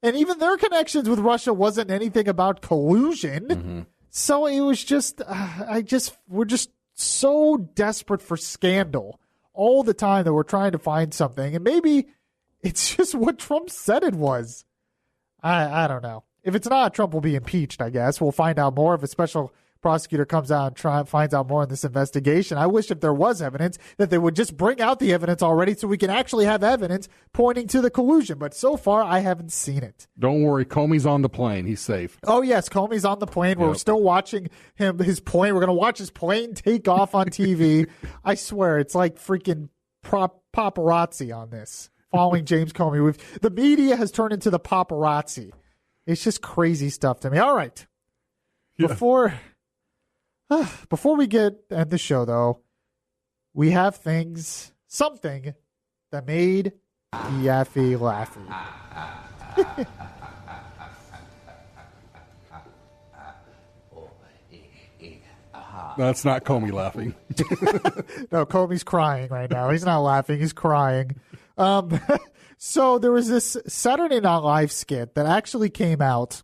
And even their connections with Russia wasn't anything about collusion. Mm-hmm. So it was just, we're just so desperate for scandal all the time that we're trying to find something. And maybe it's just what Trump said it was. I don't know. If it's not, Trump will be impeached, I guess. We'll find out more if a special prosecutor comes out and finds out more in this investigation. I wish if there was evidence that they would just bring out the evidence already so we can actually have evidence pointing to the collusion. But so far, I haven't seen it. Don't worry. Comey's on the plane. He's safe. Oh, yes. Comey's on the plane. Yep. We're still watching his plane. We're going to watch his plane take off on TV. I swear, it's like freaking paparazzi on this, following James Comey. The media has turned into the paparazzi. It's just crazy stuff to me. All right. Yeah. Before we end the show, though, we have something that made Yaffee laughy. That's not Comey laughing. No, Comey's crying right now. He's not laughing. He's crying. So there was this Saturday Night Live skit that actually came out.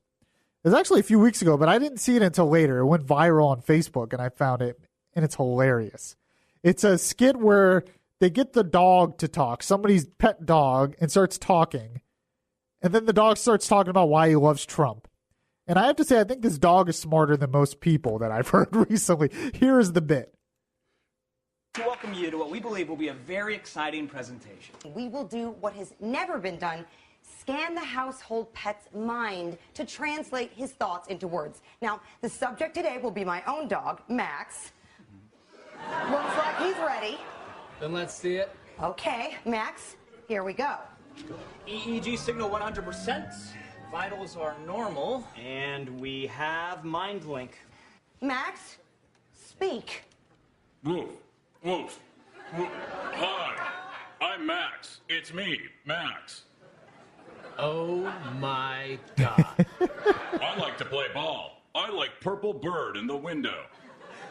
It was actually a few weeks ago, but I didn't see it until later. It went viral on Facebook, and I found it, and it's hilarious. It's a skit where they get the dog to talk, somebody's pet dog, and starts talking. And then the dog starts talking about why he loves Trump. And I have to say, I think this dog is smarter than most people that I've heard recently. Here is the bit. To welcome you to what we believe will be a very exciting presentation. We will do what has never been done. Scan the household pet's mind to translate his thoughts into words. Now, the subject today will be my own dog, Max. Looks like he's ready. Then let's see it. Okay, Max, here we go. EEG signal 100%. Vitals are normal. And we have mind link. Max, speak. Woof, woof, woof. Hi, I'm Max. It's me, Max. Oh my God. I like to play ball. I like Purple Bird in the window.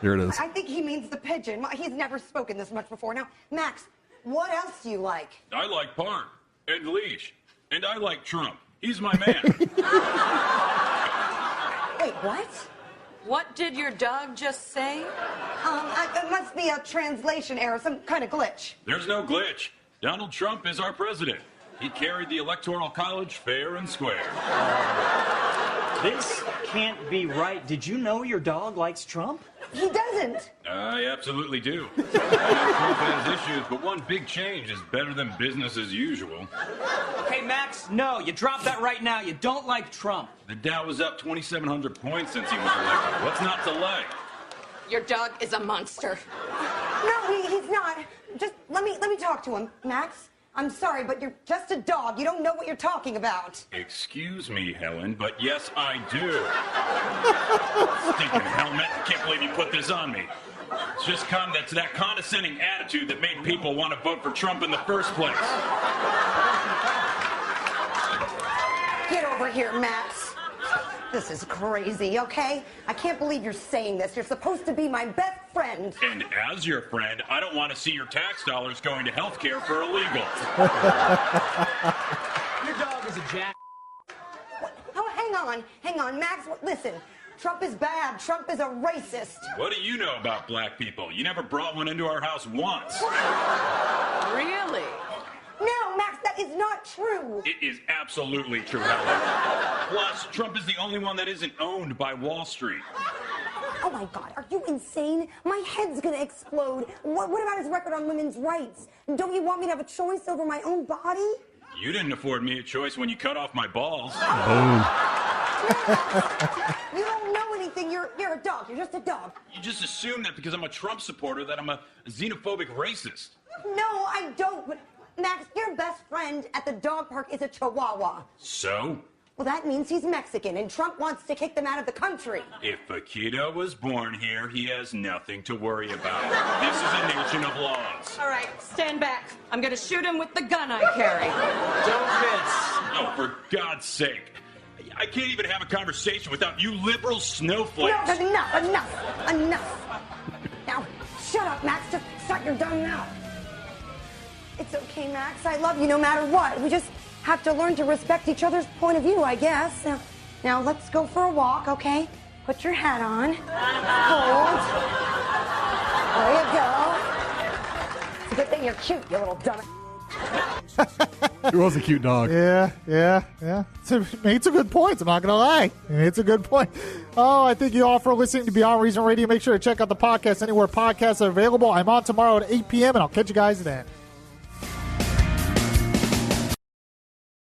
Here it is. I think he means the pigeon. He's never spoken this much before. Now, Max, what else do you like? I like Park and Leash. And I like Trump. He's my man. Wait, what? What did your dog just say? It must be a translation error, some kind of glitch. There's no glitch. Donald Trump is our president. He carried the Electoral College fair and square. This can't be right. Did you know your dog likes Trump? He doesn't. I absolutely do. I know Trump has issues, but one big change is better than business as usual. Okay, Max, no, you drop that right now. You don't like Trump. The Dow was up 2,700 points since he was elected. What's not to like? Your dog is a monster. No, he's not. Just let me talk to him, Max. I'm sorry, but you're just a dog. You don't know what you're talking about. Excuse me, Helen, but yes, I do. Stinking helmet. Can't believe you put this on me. It's just that's that condescending attitude that made people want to vote for Trump in the first place. Get over here, Max. This is crazy, okay? I can't believe you're saying this. You're supposed to be my best friend. And as your friend, I don't want to see your tax dollars going to health care for illegal. Your dog is a jack. Oh, hang on, Max. Listen, Trump is bad. Trump is a racist. What do you know about black people? You never brought one into our house once. Really? No, Max, that is not true. It is absolutely true, Helen. Plus, Trump is the only one that isn't owned by Wall Street. Oh, my God. Are you insane? My head's going to explode. What about his record on women's rights? Don't you want me to have a choice over my own body? You didn't afford me a choice when you cut off my balls. Boom. You don't know anything. You're a dog. You're just a dog. You just assume that because I'm a Trump supporter that I'm a xenophobic racist. No, I don't. But Max, your best friend at the dog park is a Chihuahua. So? Well, that means he's Mexican, and Trump wants to kick them out of the country. If a kiddo was born here, he has nothing to worry about. This is a nation of laws. All right, stand back. I'm going to shoot him with the gun I carry. Don't miss. Oh, for God's sake. I can't even have a conversation without you liberal snowflakes. No, enough. Now, shut up, Max. Just shut your dumb mouth. It's okay, Max. I love you no matter what. We just have to learn to respect each other's point of view, I guess. Now let's go for a walk, okay? Put your hat on. Hold. There you go. It's a good thing you're cute, you little dumb. It was a cute dog. Yeah. It's a good point. I'm not going to lie. It's a good point. Oh, I thank you all for listening to Beyond Reason Radio. Make sure to check out the podcast anywhere podcasts are available. I'm on tomorrow at 8 p.m., and I'll catch you guys then.